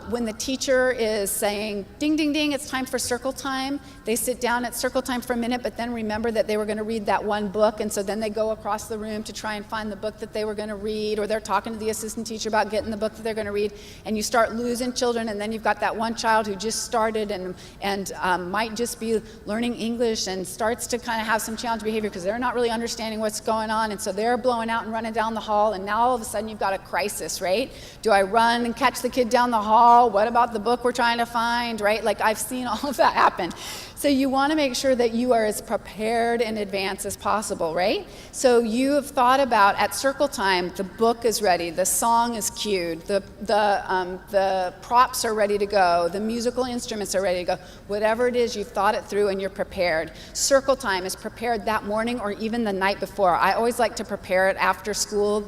When the teacher is saying, ding, ding, ding, it's time for circle time, they sit down at circle time for a minute, but then remember that they were going to read that one book, and so then they go across the room to try and find the book that they were going to read, or they're talking to the assistant teacher about getting the book that they're going to read, and you start losing children, and then you've got that one child who just started and might just be learning English and starts to kind of have some challenge behavior because they're not really understanding what's going on, and so they're blowing out and running down the hall, and now all of a sudden you've got a crisis, right? Do I run and catch the kid down the hall? What about the book we're trying to find, right? Like, I've seen all of that happen. So you want to make sure that you are as prepared in advance as possible, right? So you have thought about, at circle time, the book is ready, the song is cued, the props are ready to go, the musical instruments are ready to go. Whatever it is, you've thought it through and you're prepared. Circle time is prepared that morning or even the night before. I always like to prepare it after school,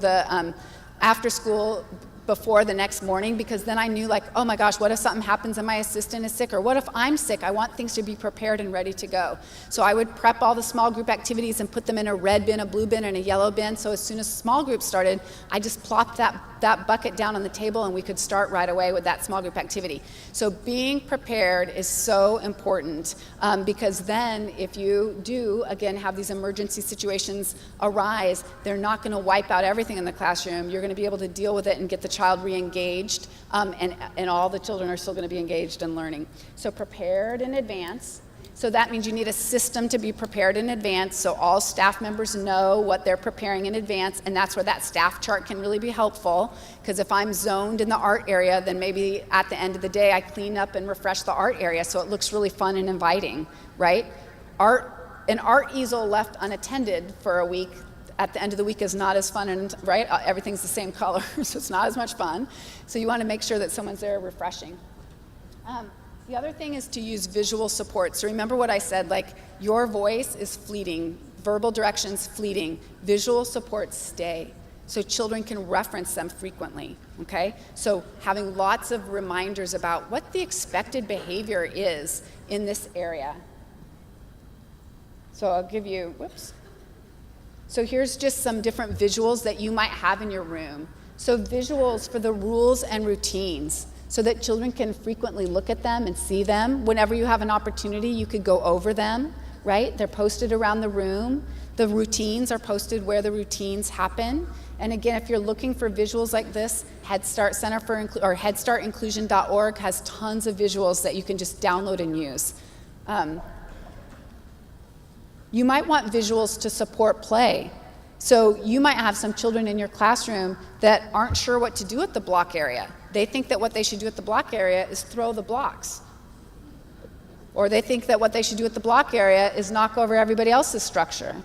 before the next morning, because then I knew, like, oh my gosh, what if something happens and my assistant is sick, or what if I'm sick? I want things to be prepared and ready to go. So I would prep all the small group activities and put them in a red bin, a blue bin, and a yellow bin, so as soon as small group started, I just plopped that bucket down on the table and we could start right away with that small group activity. So being prepared is so important, because then if you do, again, have these emergency situations arise, they're not going to wipe out everything in the classroom. You're going to be able to deal with it and get the child re-engaged, and all the children are still going to be engaged and learning. So prepared in advance. So that means you need a system to be prepared in advance, so all staff members know what they're preparing in advance, and that's where that staff chart can really be helpful, because if I'm zoned in the art area, then maybe at the end of the day I clean up and refresh the art area so it looks really fun and inviting, right? An art easel left unattended for a week at the end of the week is not as fun, and right, everything's the same color, so it's not as much fun. So you want to make sure that someone's there refreshing. The other thing is to use visual support. So remember what I said, like, your voice is fleeting, verbal directions fleeting, visual supports stay. So children can reference them frequently, okay? So having lots of reminders about what the expected behavior is in this area. So I'll give you, whoops. So here's just some different visuals that you might have in your room. So visuals for the rules and routines, so that children can frequently look at them and see them. Whenever you have an opportunity, you could go over them, right? They're posted around the room. The routines are posted where the routines happen. And again, if you're looking for visuals like this, Head Start Center or HeadStartInclusion.org has tons of visuals that you can just download and use. You might want visuals to support play. So you might have some children in your classroom that aren't sure what to do at the block area. They think that what they should do at the block area is throw the blocks. Or they think that what they should do at the block area is knock over everybody else's structure.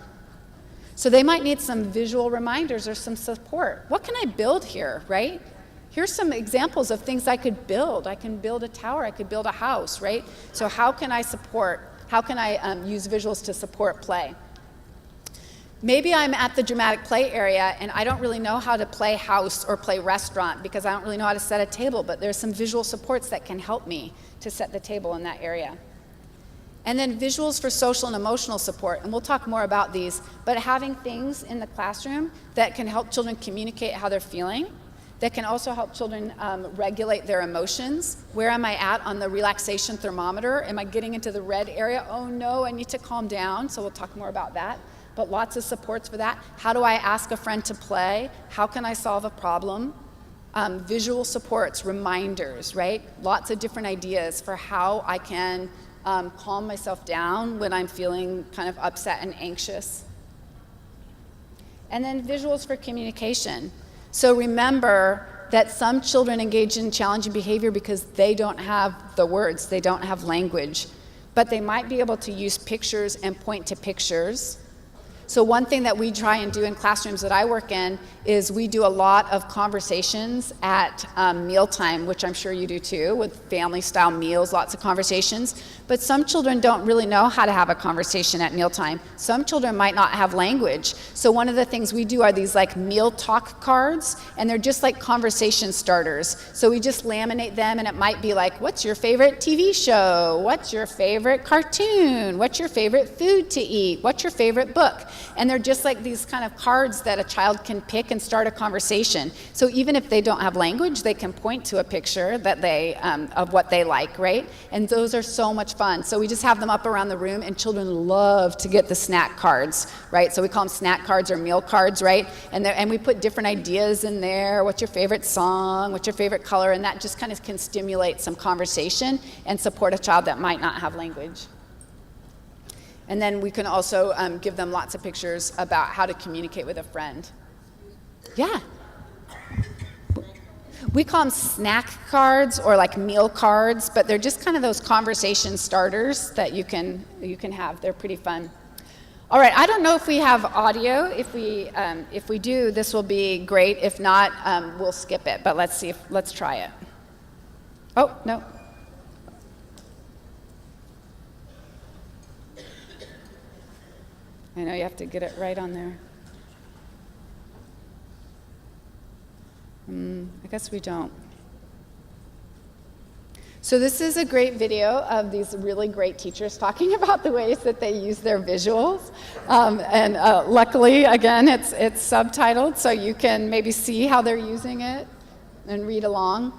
So they might need some visual reminders or some support. What can I build here, right? here's some examples of things I could build. I can build a tower, I could build a house, right? So how can I use visuals to support play? Maybe I'm at the dramatic play area and I don't really know how to play house or play restaurant because I don't really know how to set a table, but there's some visual supports that can help me to set the table in that area. And then visuals for social and emotional support, and we'll talk more about these, but having things in the classroom that can help children communicate how they're feeling, that can also help children regulate their emotions. Where am I at on the relaxation thermometer? Am I getting into the red area? Oh no, I need to calm down, so we'll talk more about that. But lots of supports for that. How do I ask a friend to play? How can I solve a problem? Visual supports, reminders, right? Lots of different ideas for how I can calm myself down when I'm feeling kind of upset and anxious. And then visuals for communication. So remember that some children engage in challenging behavior because they don't have the words, they don't have language, but they might be able to use pictures and point to pictures. So one thing that we try and do in classrooms that I work in is we do a lot of conversations at mealtime, which I'm sure you do too, with family-style meals, lots of conversations. But some children don't really know how to have a conversation at mealtime. Some children might not have language. So one of the things we do are these like meal talk cards, and they're just like conversation starters. So we just laminate them, and it might be like, what's your favorite TV show? What's your favorite cartoon? What's your favorite food to eat? What's your favorite book? And they're just like these kind of cards that a child can pick and start a conversation. So even if they don't have language, they can point to a picture that they of what they like, right? And those are so much fun. So we just have them up around the room, and children love to get the snack cards, right? So we call them snack cards or meal cards, right? And we put different ideas in there. What's your favorite song? What's your favorite color? And that just kind of can stimulate some conversation and support a child that might not have language. And then we can also give them lots of pictures about how to communicate with a friend. Yeah. We call them snack cards or like meal cards, but they're just kind of those conversation starters that you can have. They're pretty fun. All right, I don't know if we have audio. If we do, this will be great. If not, we'll skip it, but let's try it. Oh, no. I know you have to get it right on there. I guess we don't. So this is a great video of these really great teachers talking about the ways that they use their visuals. And luckily, again, it's subtitled, so you can maybe see how they're using it and read along.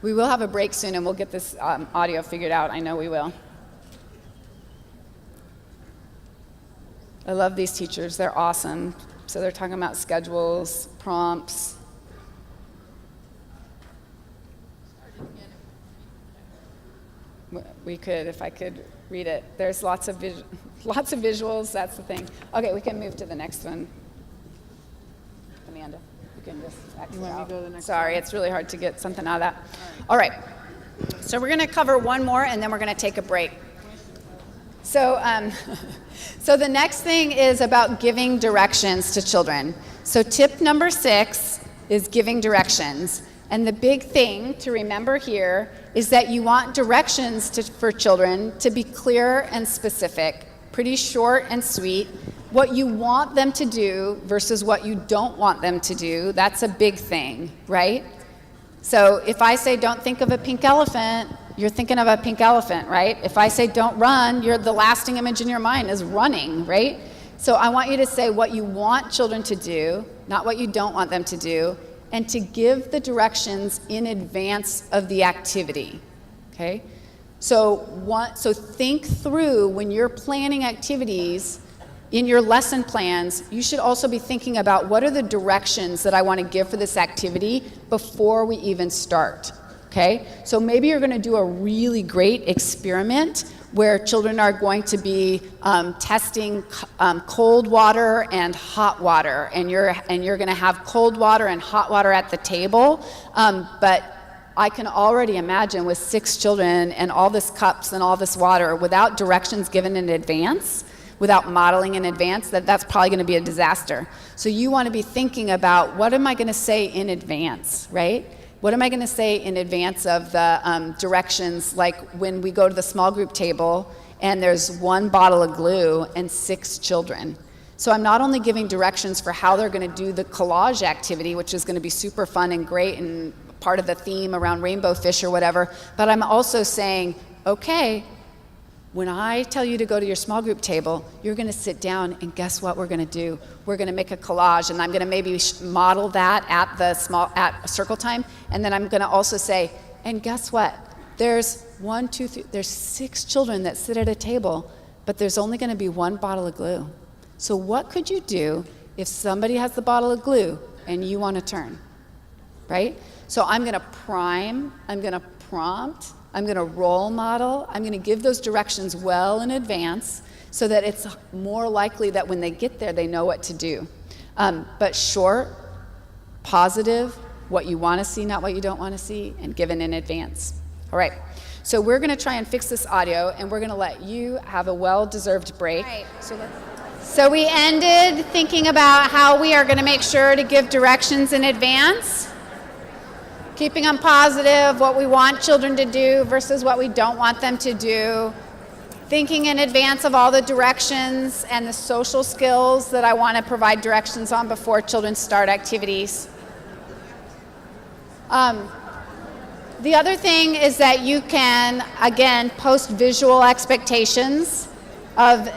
We will have a break soon, and we'll get this audio figured out. I know we will. I love these teachers. They're awesome. So they're talking about schedules, prompts. We could, if I could read it. There's lots of visuals. That's the thing. Okay, we can move to the next one. Amanda, you can just exit out. Go to the next Sorry, one? It's really hard to get something out of that. All right. So we're going to cover one more, and then we're going to take a break. So, so the next thing is about giving directions to children. So tip number 6 is giving directions. And the big thing to remember here is that you want directions for children to be clear and specific, pretty short and sweet. What you want them to do versus what you don't want them to do, that's a big thing, right? So if I say don't think of a pink elephant, you're thinking of a pink elephant, right? If I say don't run, the lasting image in your mind is running, right? So I want you to say what you want children to do, not what you don't want them to do, and to give the directions in advance of the activity, okay? So think through when you're planning activities in your lesson plans, you should also be thinking about what are the directions that I want to give for this activity before we even start. Okay, so maybe you're going to do a really great experiment where children are going to be testing cold water and hot water, and you're going to have cold water and hot water at the table. But I can already imagine with 6 children and all this cups and all this water without directions given in advance, without modeling in advance, that's probably going to be a disaster. So you want to be thinking about, what am I going to say in advance, right? What am I going to say in advance of the directions, like when we go to the small group table and there's 1 bottle of glue and 6 children. So I'm not only giving directions for how they're going to do the collage activity, which is going to be super fun and great and part of the theme around rainbow fish or whatever, but I'm also saying, okay, when I tell you to go to your small group table, you're going to sit down, and guess what we're going to do? We're going to make a collage, and I'm going to maybe model that at circle time, and then I'm going to also say, and guess what? There's 6 children that sit at a table, but there's only going to be 1 bottle of glue. So what could you do if somebody has the bottle of glue and you want to turn, right? So I'm going to prime, I'm going to prompt, I'm going to role model, I'm going to give those directions well in advance so that it's more likely that when they get there, they know what to do. But short, positive, what you want to see, not what you don't want to see, and given in advance. All right. So we're going to try and fix this audio, and we're going to let you have a well-deserved break. Right. So we ended thinking about how we are going to make sure to give directions in advance, keeping them positive, what we want children to do versus what we don't want them to do, thinking in advance of all the directions and the social skills that I want to provide directions on before children start activities. The other thing is that you can, again, post visual expectations of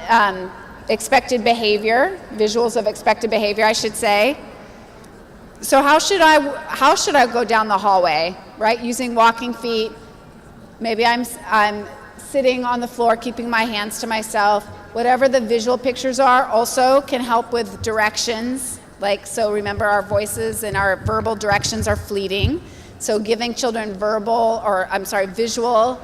expected behavior, visuals of expected behavior, I should say. So how should I go down the hallway, right? Using walking feet. Maybe I'm sitting on the floor, keeping my hands to myself. Whatever the visual pictures are also can help with directions. So remember, our voices and our verbal directions are fleeting. So giving children visual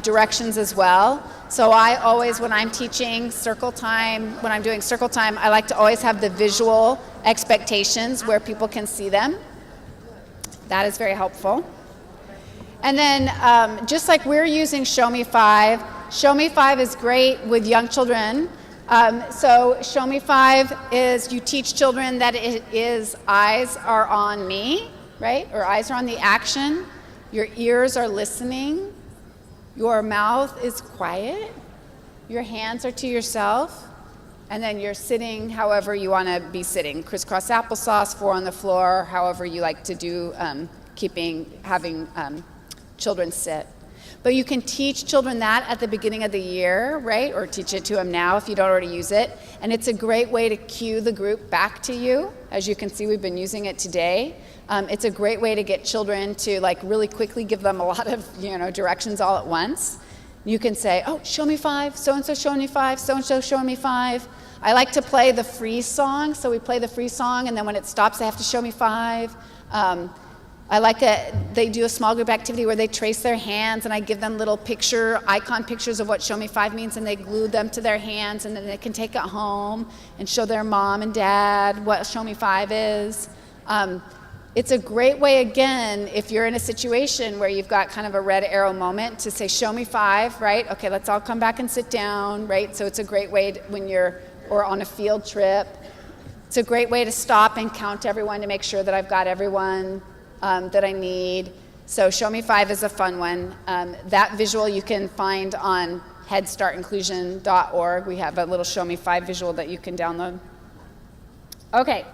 directions as well. So I always, when I'm teaching circle time, when I'm doing circle time, I like to always have the visual expectations where people can see them. That is very helpful. And then just like we're using Show Me 5, Show Me 5 is great with young children. So Show Me 5 is you teach children that it is eyes are on me, right? Or eyes are on the action. Your ears are listening. Your mouth is quiet. Your hands are to yourself. And then you're sitting however you want to be sitting. Crisscross applesauce, 4 on the floor, however you like to do, having children sit. But you can teach children that at the beginning of the year, right? Or teach it to them now if you don't already use it. And it's a great way to cue the group back to you. As you can see, we've been using it today. It's a great way to get children to really quickly give them a lot of directions all at once. You can say, oh, show me 5, so-and-so showing me 5, so-and-so showing me 5. I like to play the freeze song, so we play the freeze song, and then when it stops, they have to show me 5. They do a small group activity where they trace their hands, and I give them little icon pictures of what Show Me 5 means, and they glue them to their hands, and then they can take it home and show their mom and dad what Show Me 5 is. It's a great way, again, if you're in a situation where you've got kind of a red arrow moment, to say, show me 5, right? Okay, let's all come back and sit down, right? So it's a great way when you're on a field trip. It's a great way to stop and count everyone to make sure that I've got everyone that I need. So Show Me 5 is a fun one. That visual you can find on headstartinclusion.org. We have a little Show Me 5 visual that you can download. Okay.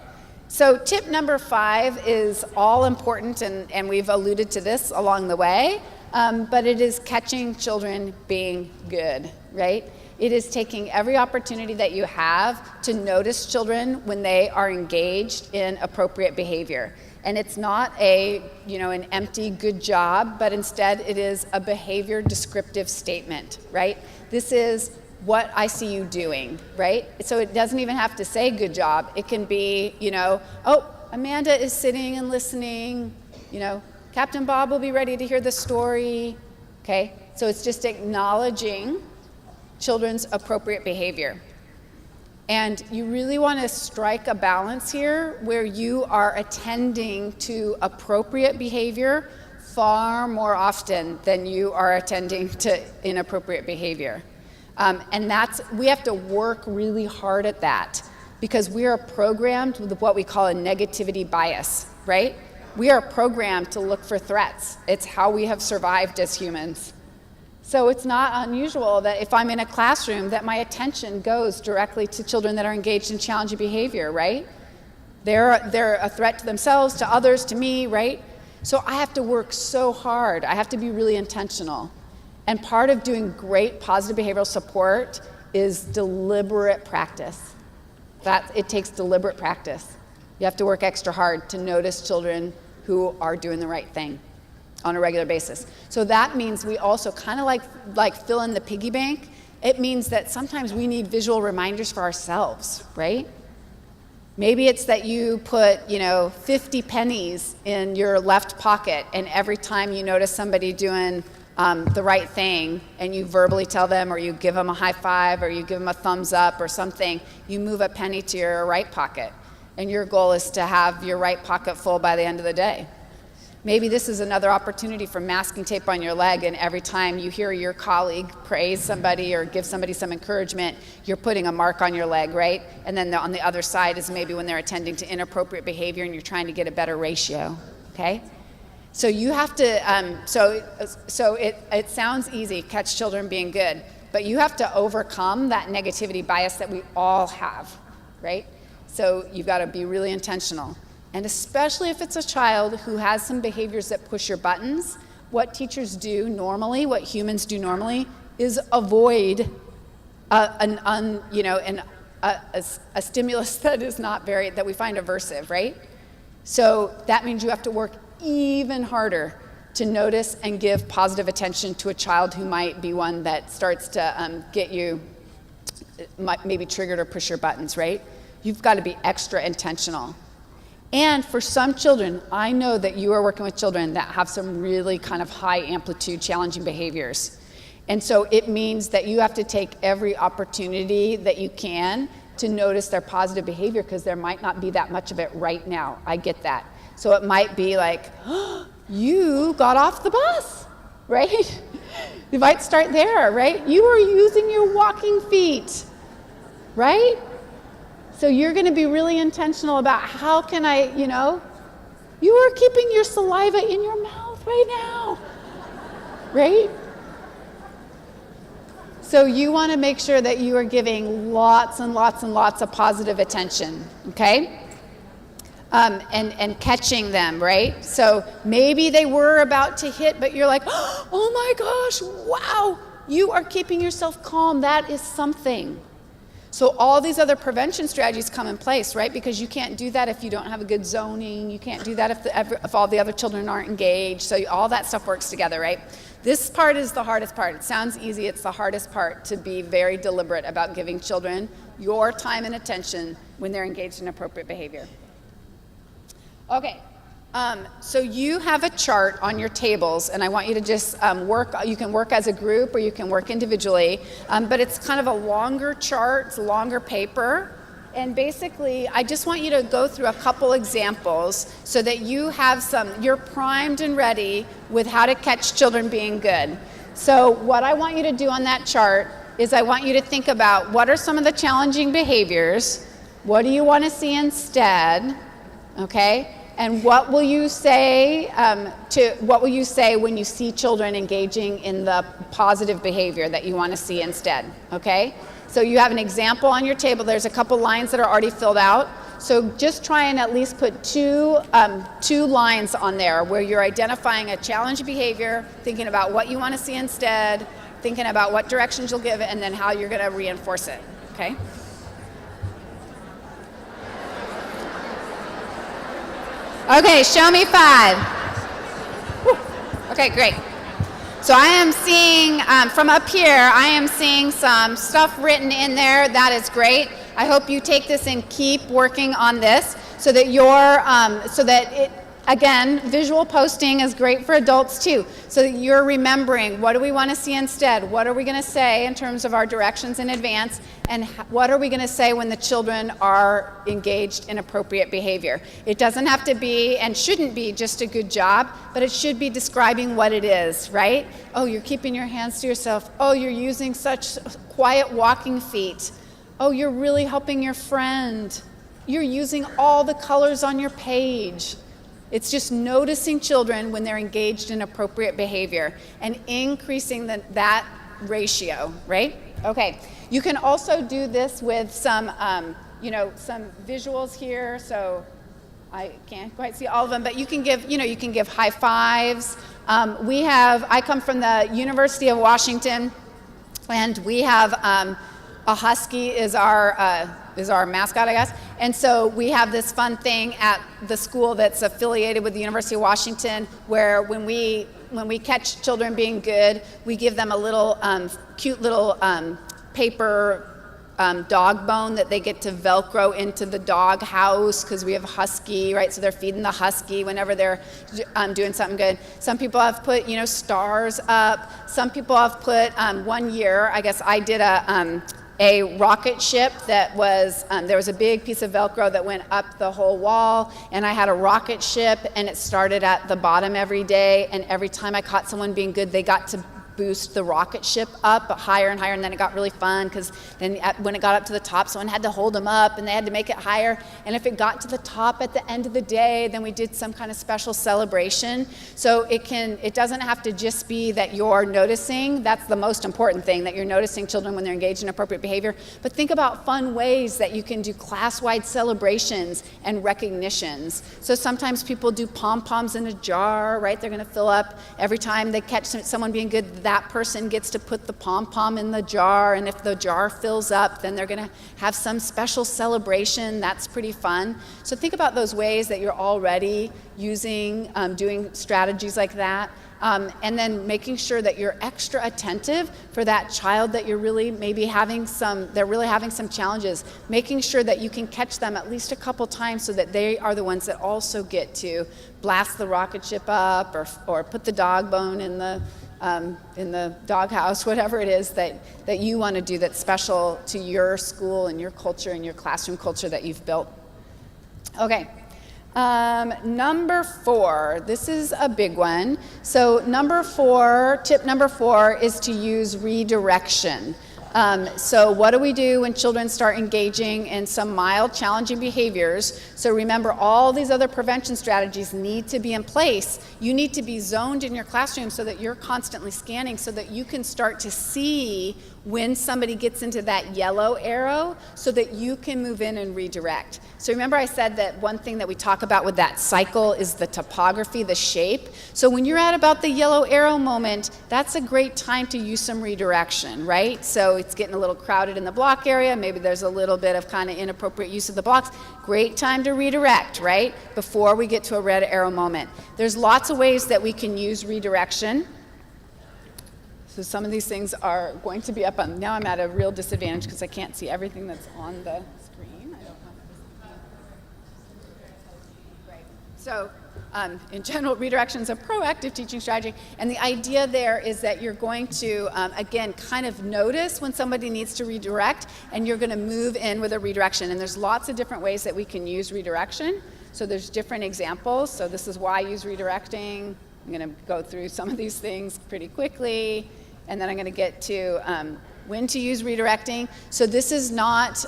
So tip number 5 is all important, and we've alluded to this along the way, but it is catching children being good, right? It is taking every opportunity that you have to notice children when they are engaged in appropriate behavior. And it's not an empty good job, but instead it is a behavior descriptive statement, right? This is what I see you doing, right? So it doesn't even have to say good job. It can be, oh, Amanda is sitting and listening, Captain Bob will be ready to hear the story, okay? So it's just acknowledging children's appropriate behavior. And you really want to strike a balance here where you are attending to appropriate behavior far more often than you are attending to inappropriate behavior. And we have to work really hard at that because we are programmed with what we call a negativity bias, right? We are programmed to look for threats. It's how we have survived as humans. So it's not unusual that if I'm in a classroom that my attention goes directly to children that are engaged in challenging behavior, right? They're a threat to themselves, to others, to me, right? So I have to work so hard. I have to be really intentional. And part of doing great positive behavioral support is deliberate practice. It takes deliberate practice. You have to work extra hard to notice children who are doing the right thing on a regular basis. So that means we also kind of like fill in the piggy bank. It means that sometimes we need visual reminders for ourselves, right? Maybe it's that you put, 50 pennies in your left pocket, and every time you notice somebody doing the right thing, and you verbally tell them, or you give them a high five, or you give them a thumbs up or something, you move a penny to your right pocket. And your goal is to have your right pocket full by the end of the day. Maybe this is another opportunity for masking tape on your leg, and every time you hear your colleague praise somebody or give somebody some encouragement, you're putting a mark on your leg, right? And then on the other side is maybe when they're attending to inappropriate behavior and you're trying to get a better ratio, okay? So you have to, so it sounds easy, catch children being good, but you have to overcome that negativity bias that we all have, right? So you've got to be really intentional. And especially if it's a child who has some behaviors that push your buttons, what teachers do normally, what humans do normally, is avoid a stimulus that we find aversive, right? So that means you have to work even harder to notice and give positive attention to a child who might be one that starts to get you, maybe triggered or push your buttons, right? You've got to be extra intentional. And for some children, I know that you are working with children that have some really kind of high amplitude challenging behaviors. And so it means that you have to take every opportunity that you can to notice their positive behavior, because there might not be that much of it right now. I get that. So it might be like, oh, you got off the bus, right? You might start there, right? You are using your walking feet, right? So you're going to be really intentional about how can I, you are keeping your saliva in your mouth right now, right? So you want to make sure that you are giving lots and lots and lots of positive attention, okay? And catching them, right? So maybe they were about to hit, but you're like, oh my gosh, wow, you are keeping yourself calm. That is something. So all these other prevention strategies come in place, right? Because you can't do that if you don't have a good zoning. You can't do that if all the other children aren't engaged. So all that stuff works together, right? This part is the hardest part. It sounds easy. It's the hardest part, to be very deliberate about giving children your time and attention when they're engaged in appropriate behavior. Okay. So you have a chart on your tables, and I want you to just work. You can work as a group or you can work individually, but it's kind of a longer chart, it's a longer paper, and basically I just want you to go through a couple examples so that you're primed and ready with how to catch children being good. So what I want you to do on that chart is I want you to think about what are some of the challenging behaviors, what do you want to see instead, okay? And what will you say when you see children engaging in the positive behavior that you want to see instead, okay? So you have an example on your table. There's a couple lines that are already filled out. So just try and at least put two lines on there where you're identifying a challenge behavior, thinking about what you want to see instead, thinking about what directions you'll give it, and then how you're going to reinforce it, okay? Okay, show me 5. Whew. Okay, great. So I am seeing, from up here, I am seeing some stuff written in there. That is great. I hope you take this and keep working on this so that again, visual posting is great for adults too. So that you're remembering, what do we want to see instead? What are we going to say in terms of our directions in advance? And what are we going to say when the children are engaged in appropriate behavior? It doesn't have to be and shouldn't be just a good job, but it should be describing what it is, right? Oh, you're keeping your hands to yourself. Oh, you're using such quiet walking feet. Oh, you're really helping your friend. You're using all the colors on your page. It's just noticing children when they're engaged in appropriate behavior and increasing that ratio, right? Okay. You can also do this with some, some visuals here. So I can't quite see all of them, but you can give high fives. I come from the University of Washington, and we have a husky is our mascot, I guess. And so we have this fun thing at the school that's affiliated with the University of Washington, where when we catch children being good, we give them a little cute little paper dog bone that they get to Velcro into the dog house, because we have a husky, right? So they're feeding the husky whenever they're doing something good. Some people have put, stars up. Some people have put, 1 year, I guess I did a rocket ship that was, there was a big piece of Velcro that went up the whole wall, and I had a rocket ship, and it started at the bottom every day, and every time I caught someone being good, they got to boost the rocket ship up higher and higher, and then it got really fun, because then when it got up to the top, someone had to hold them up, and they had to make it higher, and if it got to the top at the end of the day, then we did some kind of special celebration. So it doesn't have to just be that you're noticing. That's the most important thing, that you're noticing children when they're engaged in appropriate behavior, but think about fun ways that you can do class-wide celebrations and recognitions. So sometimes people do pom-poms in a jar, right? They're going to fill up every time they catch someone being good. That person gets to put the pom-pom in the jar, and if the jar fills up, then they're going to have some special celebration. That's pretty fun. So think about those ways that you're already using, doing strategies like that, and then making sure that you're extra attentive for that child that you're really maybe they're really having some challenges, making sure that you can catch them at least a couple times so that they are the ones that also get to blast the rocket ship up, or put the dog bone in the doghouse, whatever it is that you want to do that's special to your school and your culture and your classroom culture that you've built. Okay. Number 4, this is a big one. So tip number 4 is to use redirection. So what do we do when children start engaging in some mild, challenging behaviors? So remember, all these other prevention strategies need to be in place. You need to be zoned in your classroom so that you're constantly scanning, so that you can start to see when somebody gets into that yellow arrow, so that you can move in and redirect. So remember, I said that one thing that we talk about with that cycle is the topography, the shape. So when you're at about the yellow arrow moment, that's a great time to use some redirection, right? So it's getting a little crowded in the block area. Maybe there's a little bit of kind of inappropriate use of the blocks. Great time to redirect, right? Before we get to a red arrow moment. There's lots of ways that we can use redirection. So some of these things are going to be up on, now I'm at a real disadvantage because I can't see everything that's on the screen. I don't know. Right. So in general, redirection is a proactive teaching strategy, and the idea there is that you're going to, again, kind of notice when somebody needs to redirect, and you're going to move in with a redirection. And there's lots of different ways that we can use redirection. So there's different examples. So this is why I use redirecting. I'm going to go through some of these things pretty quickly, and then I'm going to get to when to use redirecting. So this is not,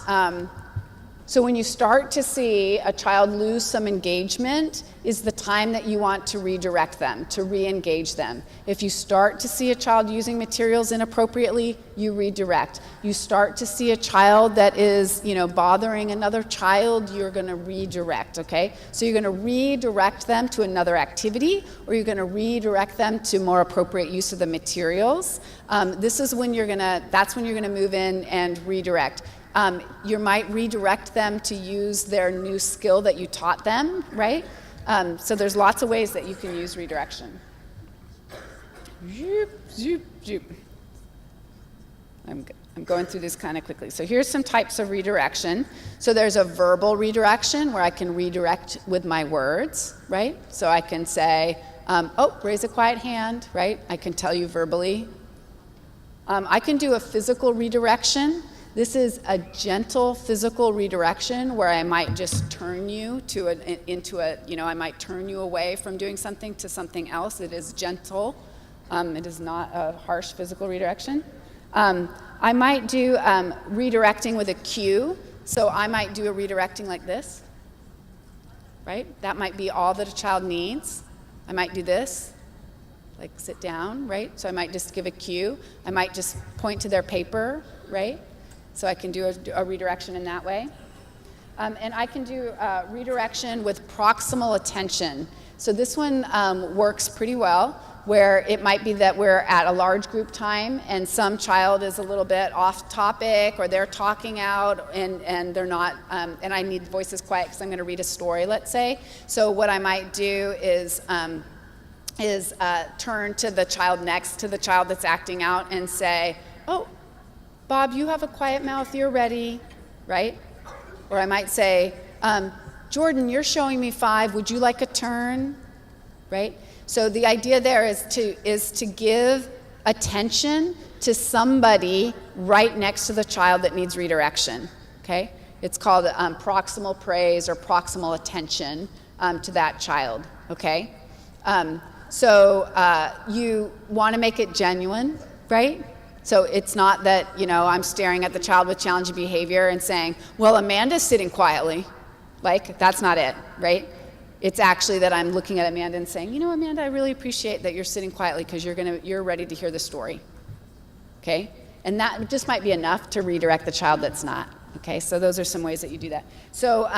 so when you start to see a child lose some engagement is the time that you want to redirect them, to re-engage them. If you start to see a child using materials inappropriately, you redirect. You start to see a child that is, bothering another child, you're going to redirect, okay? So you're going to redirect them to another activity, or you're going to redirect them to more appropriate use of the materials. This is when that's when you're going to move in and redirect. You might redirect them to use their new skill that you taught them, right? So there's lots of ways that you can use redirection. Zoop, zoop, zoop. I'm going through this kind of quickly. So here's some types of redirection. So there's a verbal redirection where I can redirect with my words, right? So I can say, oh, raise a quiet hand, right? I can tell you verbally. I can do a physical redirection. This is a gentle physical redirection where I might just turn you I might turn you away from doing something to something else. It is gentle. It is not a harsh physical redirection. I might do redirecting with a cue. So I might do a redirecting like this, right? That might be all that a child needs. I might do this, like sit down, right? So I might just give a cue. I might just point to their paper, right? So I can do a redirection in that way. And I can do redirection with proximal attention. So this one works pretty well, where it might be that we're at a large group time and some child is a little bit off topic or they're talking out and they're not, and I need voices quiet because I'm going to read a story, let's say. So what I might do is turn to the child next to the child that's acting out and say, oh, Bob, you have a quiet mouth, you're ready, right? Or I might say, Jordan, you're showing me 5, would you like a turn, right? So the idea there is to give attention to somebody right next to the child that needs redirection, okay? It's called proximal praise or proximal attention to that child, okay? So you want to make it genuine, right? So it's not that, I'm staring at the child with challenging behavior and saying, well, Amanda's sitting quietly. Like, that's not it, right? It's actually that I'm looking at Amanda and saying, Amanda, I really appreciate that you're sitting quietly because you're ready to hear the story, okay? And that just might be enough to redirect the child that's not, okay? So those are some ways that you do that. So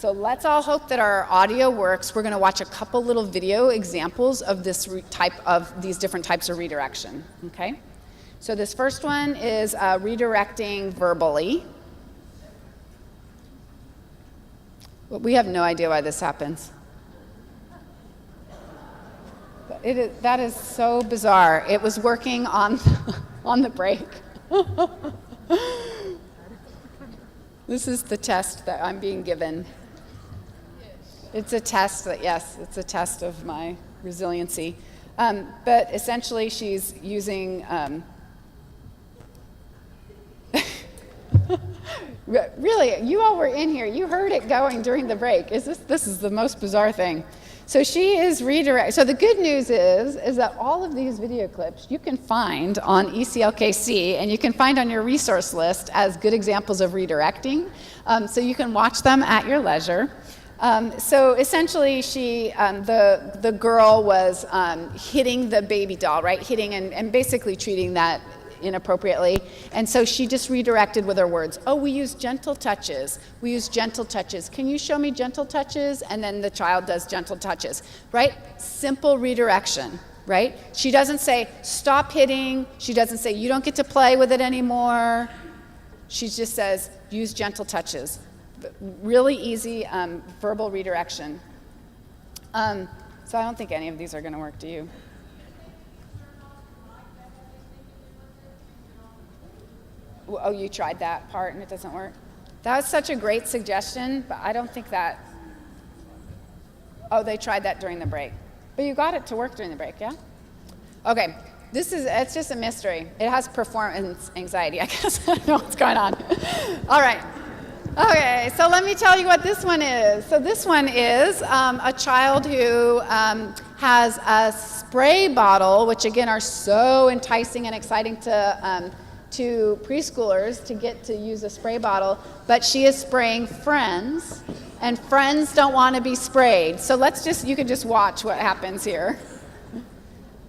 let's all hope that our audio works. We're going to watch a couple little video examples of these different types of redirection, okay? So this first one is redirecting verbally. We have no idea why this happens. That is so bizarre. It was working on the break. This is the test that I'm being given. It's a test it's a test of my resiliency. But essentially she's using really, you all were in here. You heard it going during the break. This is the most bizarre thing. So she is redirecting. So the good news is that all of these video clips you can find on ECLKC and you can find on your resource list as good examples of redirecting. So you can watch them at your leisure. So essentially the girl was hitting the baby doll, right? Hitting and basically treating that inappropriately. And so she just redirected with her words. Oh, we use gentle touches. We use gentle touches. Can you show me gentle touches? And then the child does gentle touches, right? Simple redirection, right? She doesn't say, stop hitting. She doesn't say, you don't get to play with it anymore. She just says, use gentle touches. Really easy verbal redirection. So I don't think any of these are going to work, do you? Oh, you tried that part and it doesn't work? That was such a great suggestion, but I don't think that... Oh, they tried that during the break. But you got it to work during the break, yeah? Okay, it's just a mystery. It has performance anxiety, I guess. I don't know what's going on. All right. Okay, so let me tell you what this one is. So this one is a child who has a spray bottle, which again are so enticing and exciting to preschoolers to get to use a spray bottle, but she is spraying friends, and friends don't want to be sprayed. So you can just watch what happens here.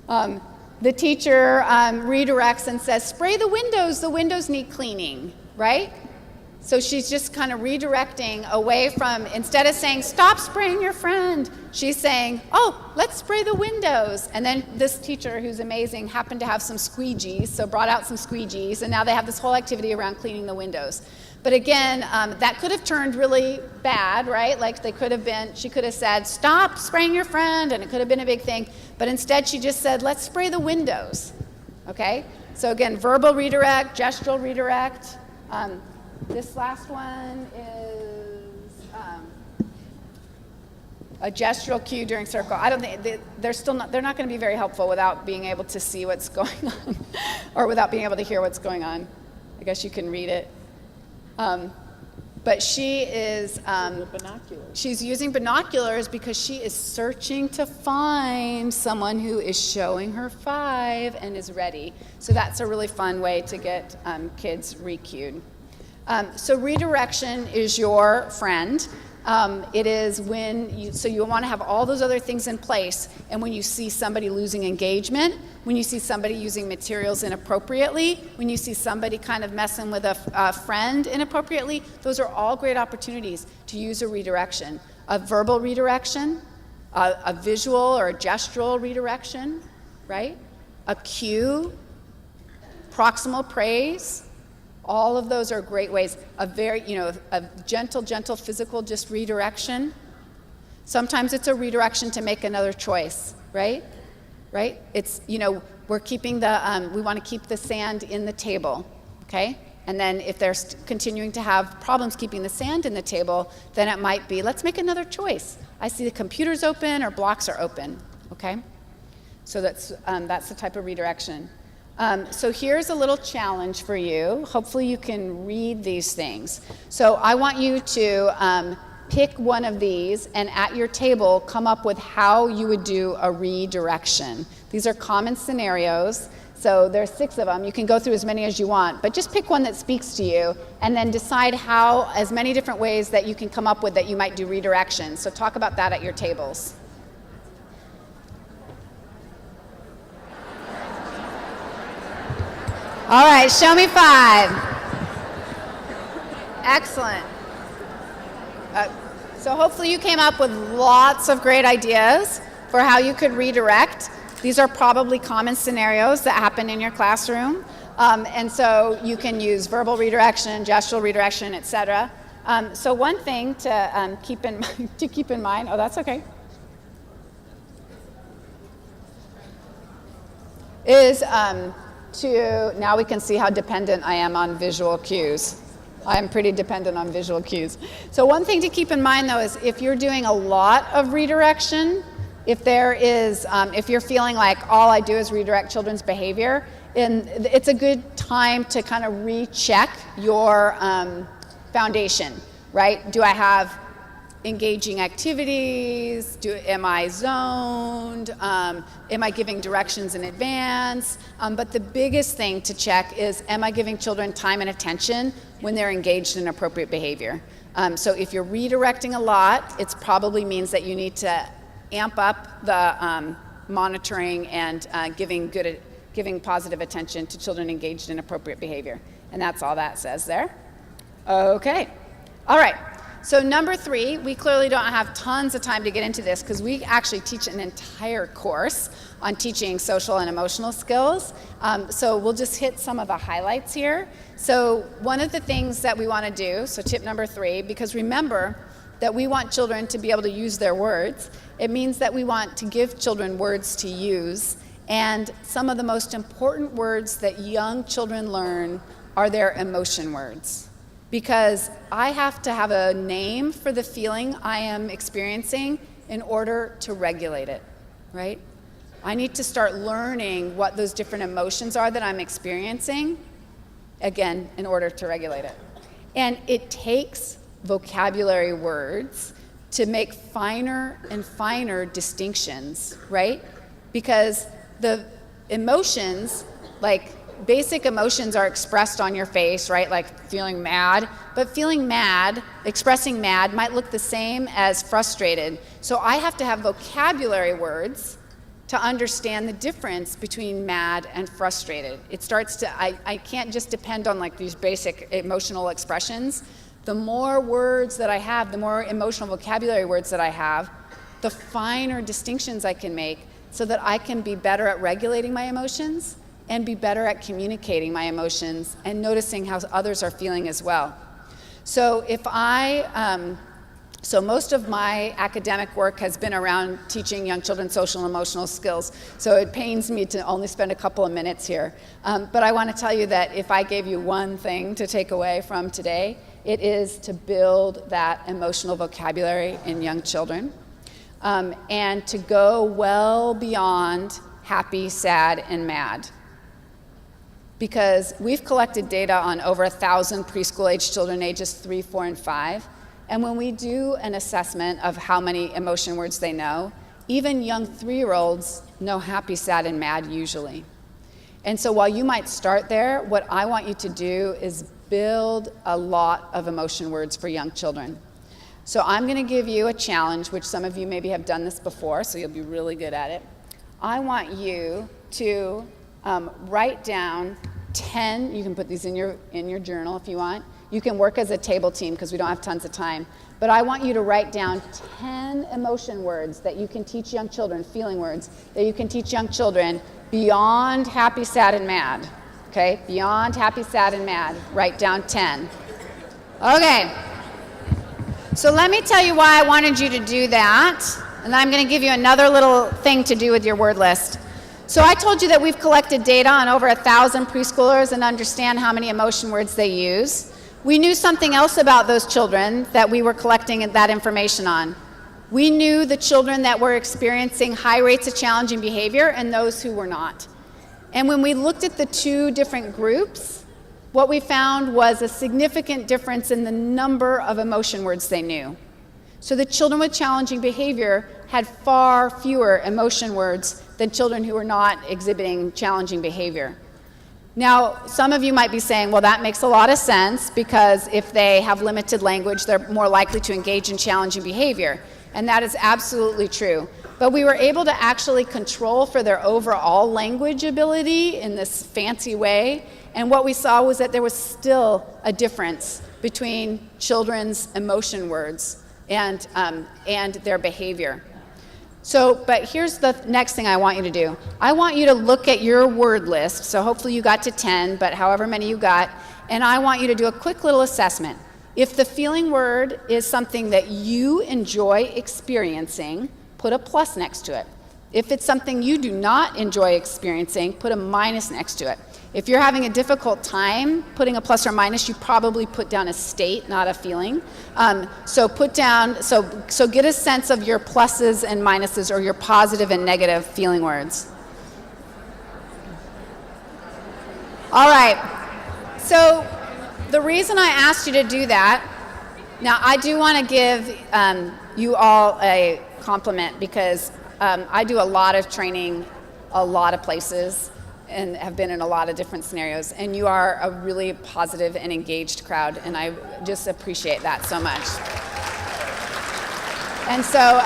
The teacher redirects and says, spray the windows need cleaning, right? So she's just kind of redirecting away from, instead of saying, stop spraying your friend, she's saying, oh, let's spray the windows. And then this teacher, who's amazing, happened to have some squeegees, so brought out some squeegees, and now they have this whole activity around cleaning the windows. But again, that could have turned really bad, right? Like she could have said, stop spraying your friend, and it could have been a big thing. But instead she just said, let's spray the windows, okay? So again, verbal redirect, gestural redirect. This last one is a gestural cue during circle. I don't think they're not going to be very helpful without being able to see what's going on, or without being able to hear what's going on. I guess you can read it. But she is she's using binoculars because she is searching to find someone who is showing her 5 and is ready. So that's a really fun way to get kids re-cued. So redirection is your friend. It is when you want to have all those other things in place, and when you see somebody losing engagement, when you see somebody using materials inappropriately, when you see somebody kind of messing with a friend inappropriately, those are all great opportunities to use a redirection. A verbal redirection, a visual or a gestural redirection, right? A cue, proximal praise. All of those are great ways. A gentle physical just redirection. Sometimes it's a redirection to make another choice, right? Right? It's, we're keeping we want to keep the sand in the table, okay? And then if they're continuing to have problems keeping the sand in the table, then it might be, let's make another choice. I see the computer's open or blocks are open, okay? So that's the type of redirection. So here's a little challenge for you. Hopefully you can read these things. So I want you to pick one of these and at your table come up with how you would do a redirection. These are common scenarios. So there's 6 of them. You can go through as many as you want, but just pick one that speaks to you and then decide as many different ways that you can come up with that you might do redirection. So talk about that at your tables. All right, show me 5. Excellent. So hopefully you came up with lots of great ideas for how you could redirect. These are probably common scenarios that happen in your classroom. And so you can use verbal redirection, gestural redirection, etc. So one thing to keep in mind, oh, that's okay, is now we can see how dependent I am on visual cues. I am pretty dependent on visual cues. So one thing to keep in mind though is if you're doing a lot of redirection, if you're feeling like all I do is redirect children's behavior, it's a good time to kind of recheck your foundation, right? Do I have engaging activities? Am I zoned? Am I giving directions in advance? But the biggest thing to check is, am I giving children time and attention when they're engaged in appropriate behavior? So if you're redirecting a lot, it probably means that you need to amp up the monitoring and giving positive attention to children engaged in appropriate behavior. And that's all that says there. Okay. All right. So number 3, we clearly don't have tons of time to get into this because we actually teach an entire course on teaching social and emotional skills. So we'll just hit some of the highlights here. So one of the things that we want to do, so tip number 3, because remember that we want children to be able to use their words, it means that we want to give children words to use. And some of the most important words that young children learn are their emotion words. Because I have to have a name for the feeling I am experiencing in order to regulate it, right? I need to start learning what those different emotions are that I'm experiencing, again, in order to regulate it. And it takes vocabulary words to make finer and finer distinctions, right? Because the emotions, like basic emotions are expressed on your face, right? Like feeling mad, but feeling mad, expressing mad might look the same as frustrated. So I have to have vocabulary words to understand the difference between mad and frustrated. It starts to, I can't just depend on like these basic emotional expressions. The more words that I have, the more emotional vocabulary words that I have, the finer distinctions I can make so that I can be better at regulating my emotions and be better at communicating my emotions and noticing how others are feeling as well. So if I So most of my academic work has been around teaching young children social and emotional skills. So it pains me to only spend a couple of minutes here. But I want to tell you that if I gave you one thing to take away from today, it is to build that emotional vocabulary in young children, and to go well beyond happy, sad, and mad. Because we've collected data on over 1,000 preschool-age children ages 3, 4, and 5. And when we do an assessment of how many emotion words they know, even young 3-year-olds know happy, sad, and mad usually. And so while you might start there, what I want you to do is build a lot of emotion words for young children. So I'm going to give you a challenge, which some of you maybe have done this before, so you'll be really good at it. I want you to write down 10, you can put these in your journal if you want. You can work as a table team because we don't have tons of time. But I want you to write down 10 emotion words that you can teach young children, feeling words, that you can teach young children beyond happy, sad, and mad. Okay? Beyond happy, sad, and mad. Write down 10. Okay. So let me tell you why I wanted you to do that. And then I'm going to give you another little thing to do with your word list. So I told you that we've collected data on over 1,000 preschoolers and understand how many emotion words they use. We knew something else about those children that we were collecting that information on. We knew the children that were experiencing high rates of challenging behavior and those who were not. And when we looked at the two different groups, what we found was a significant difference in the number of emotion words they knew. So the children with challenging behavior had far fewer emotion words than children who were not exhibiting challenging behavior. Now, some of you might be saying, well, that makes a lot of sense because if they have limited language, they're more likely to engage in challenging behavior. And that is absolutely true. But we were able to actually control for their overall language ability in this fancy way. And what we saw was that there was still a difference between children's emotion words and their behavior. So, but here's the next thing I want you to do. I want you to look at your word list. So hopefully you got to 10, but however many you got. And I want you to do a quick little assessment. If the feeling word is something that you enjoy experiencing, put a plus next to it. If it's something you do not enjoy experiencing, put a minus next to it. If you're having a difficult time putting a plus or minus, you probably put down a state, not a feeling. So put down, so get a sense of your pluses and minuses or your positive and negative feeling words. All right, so the reason I asked you to do that, now I do want to give you all a compliment because I do a lot of training, a lot of places, and have been in a lot of different scenarios, and you are a really positive and engaged crowd, and I just appreciate that so much. And so,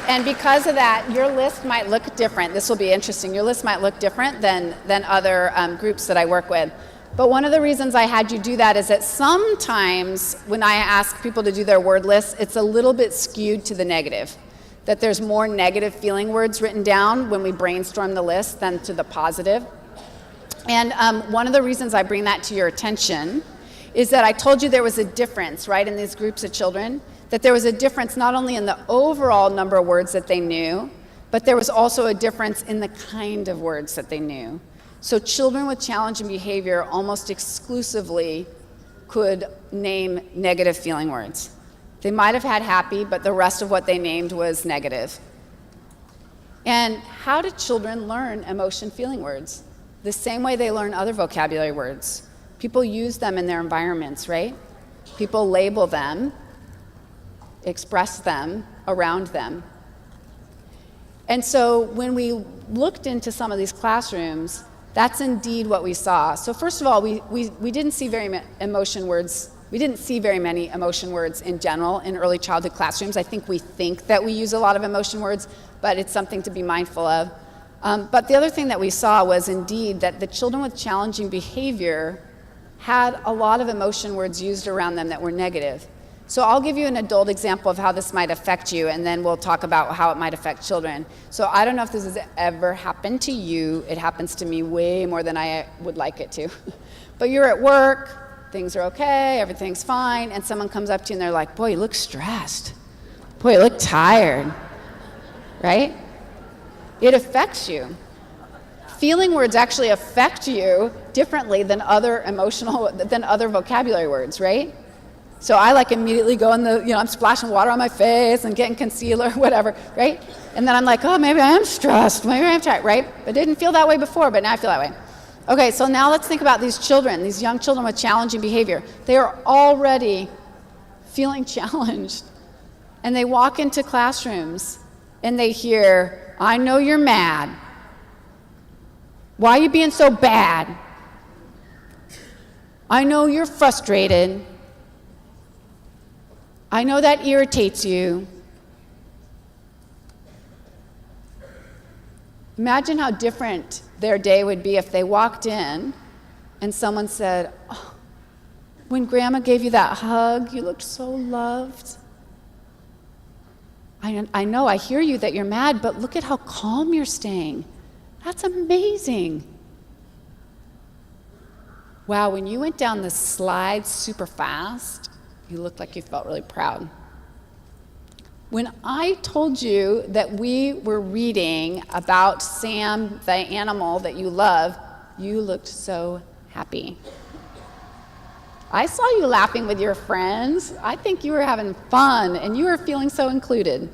and because of that, your list might look different. This will be interesting. Your list might look different than other groups that I work with. But one of the reasons I had you do that is that sometimes when I ask people to do their word list, it's a little bit skewed to the negative. That there's more negative feeling words written down when we brainstorm the list than to the positive. And one of the reasons I bring that to your attention is that I told you there was a difference, right, in these groups of children, that there was a difference not only in the overall number of words that they knew, but there was also a difference in the kind of words that they knew. So children with challenging behavior almost exclusively could name negative feeling words. They might have had happy, but the rest of what they named was negative. And how do children learn emotion feeling words? The same way they learn other vocabulary words. People use them in their environments, right? People label them, express them around them. And so when we looked into some of these classrooms, that's indeed what we saw. So first of all, we didn't see very many emotion words. We didn't see very many emotion words in general in early childhood classrooms. I think we think that we use a lot of emotion words, but it's something to be mindful of. But the other thing that we saw was indeed that the children with challenging behavior had a lot of emotion words used around them that were negative. So I'll give you an adult example of how this might affect you, and then we'll talk about how it might affect children. So I don't know if this has ever happened to you. It happens to me way more than I would like it to. But you're at work, things are okay, everything's fine, and someone comes up to you and they're like, boy, you look stressed. Boy, you look tired, right? It affects you. Feeling words actually affect you differently than other vocabulary words, right? So I like immediately go in I'm splashing water on my face and getting concealer, whatever, right? And then I'm like, oh, maybe I am stressed, maybe I am tired, right? I didn't feel that way before, but now I feel that way. Okay, so now let's think about these children, these young children with challenging behavior. They are already feeling challenged. And they walk into classrooms and they hear, I know you're mad. Why are you being so bad? I know you're frustrated. I know that irritates you. Imagine how different their day would be if they walked in and someone said, oh, when Grandma gave you that hug, you looked so loved. I know, I hear you that you're mad, but look at how calm you're staying. That's amazing. Wow, when you went down the slides super fast, you looked like you felt really proud. When I told you that we were reading about Sam, the animal that you love, you looked so happy. I saw you laughing with your friends. I think you were having fun and you were feeling so included.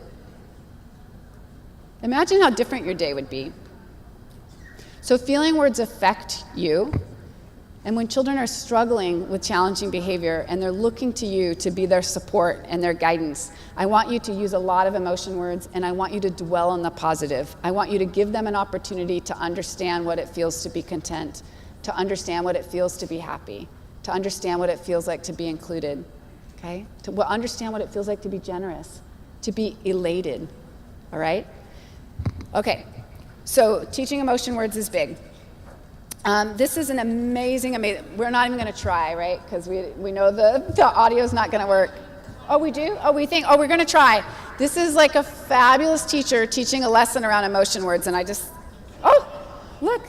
Imagine how different your day would be. So feeling words affect you. And when children are struggling with challenging behavior and they're looking to you to be their support and their guidance, I want you to use a lot of emotion words and I want you to dwell on the positive. I want you to give them an opportunity to understand what it feels to be content, to understand what it feels to be happy, to understand what it feels like to be included, okay? To understand what it feels like to be generous, to be elated, all right? Okay, so teaching emotion words is big. This is an amazing, we're not even going to try, right? Because we know the audio's not going to work. Oh, we do? Oh, we're going to try. This is like a fabulous teacher teaching a lesson around emotion words, and oh, look.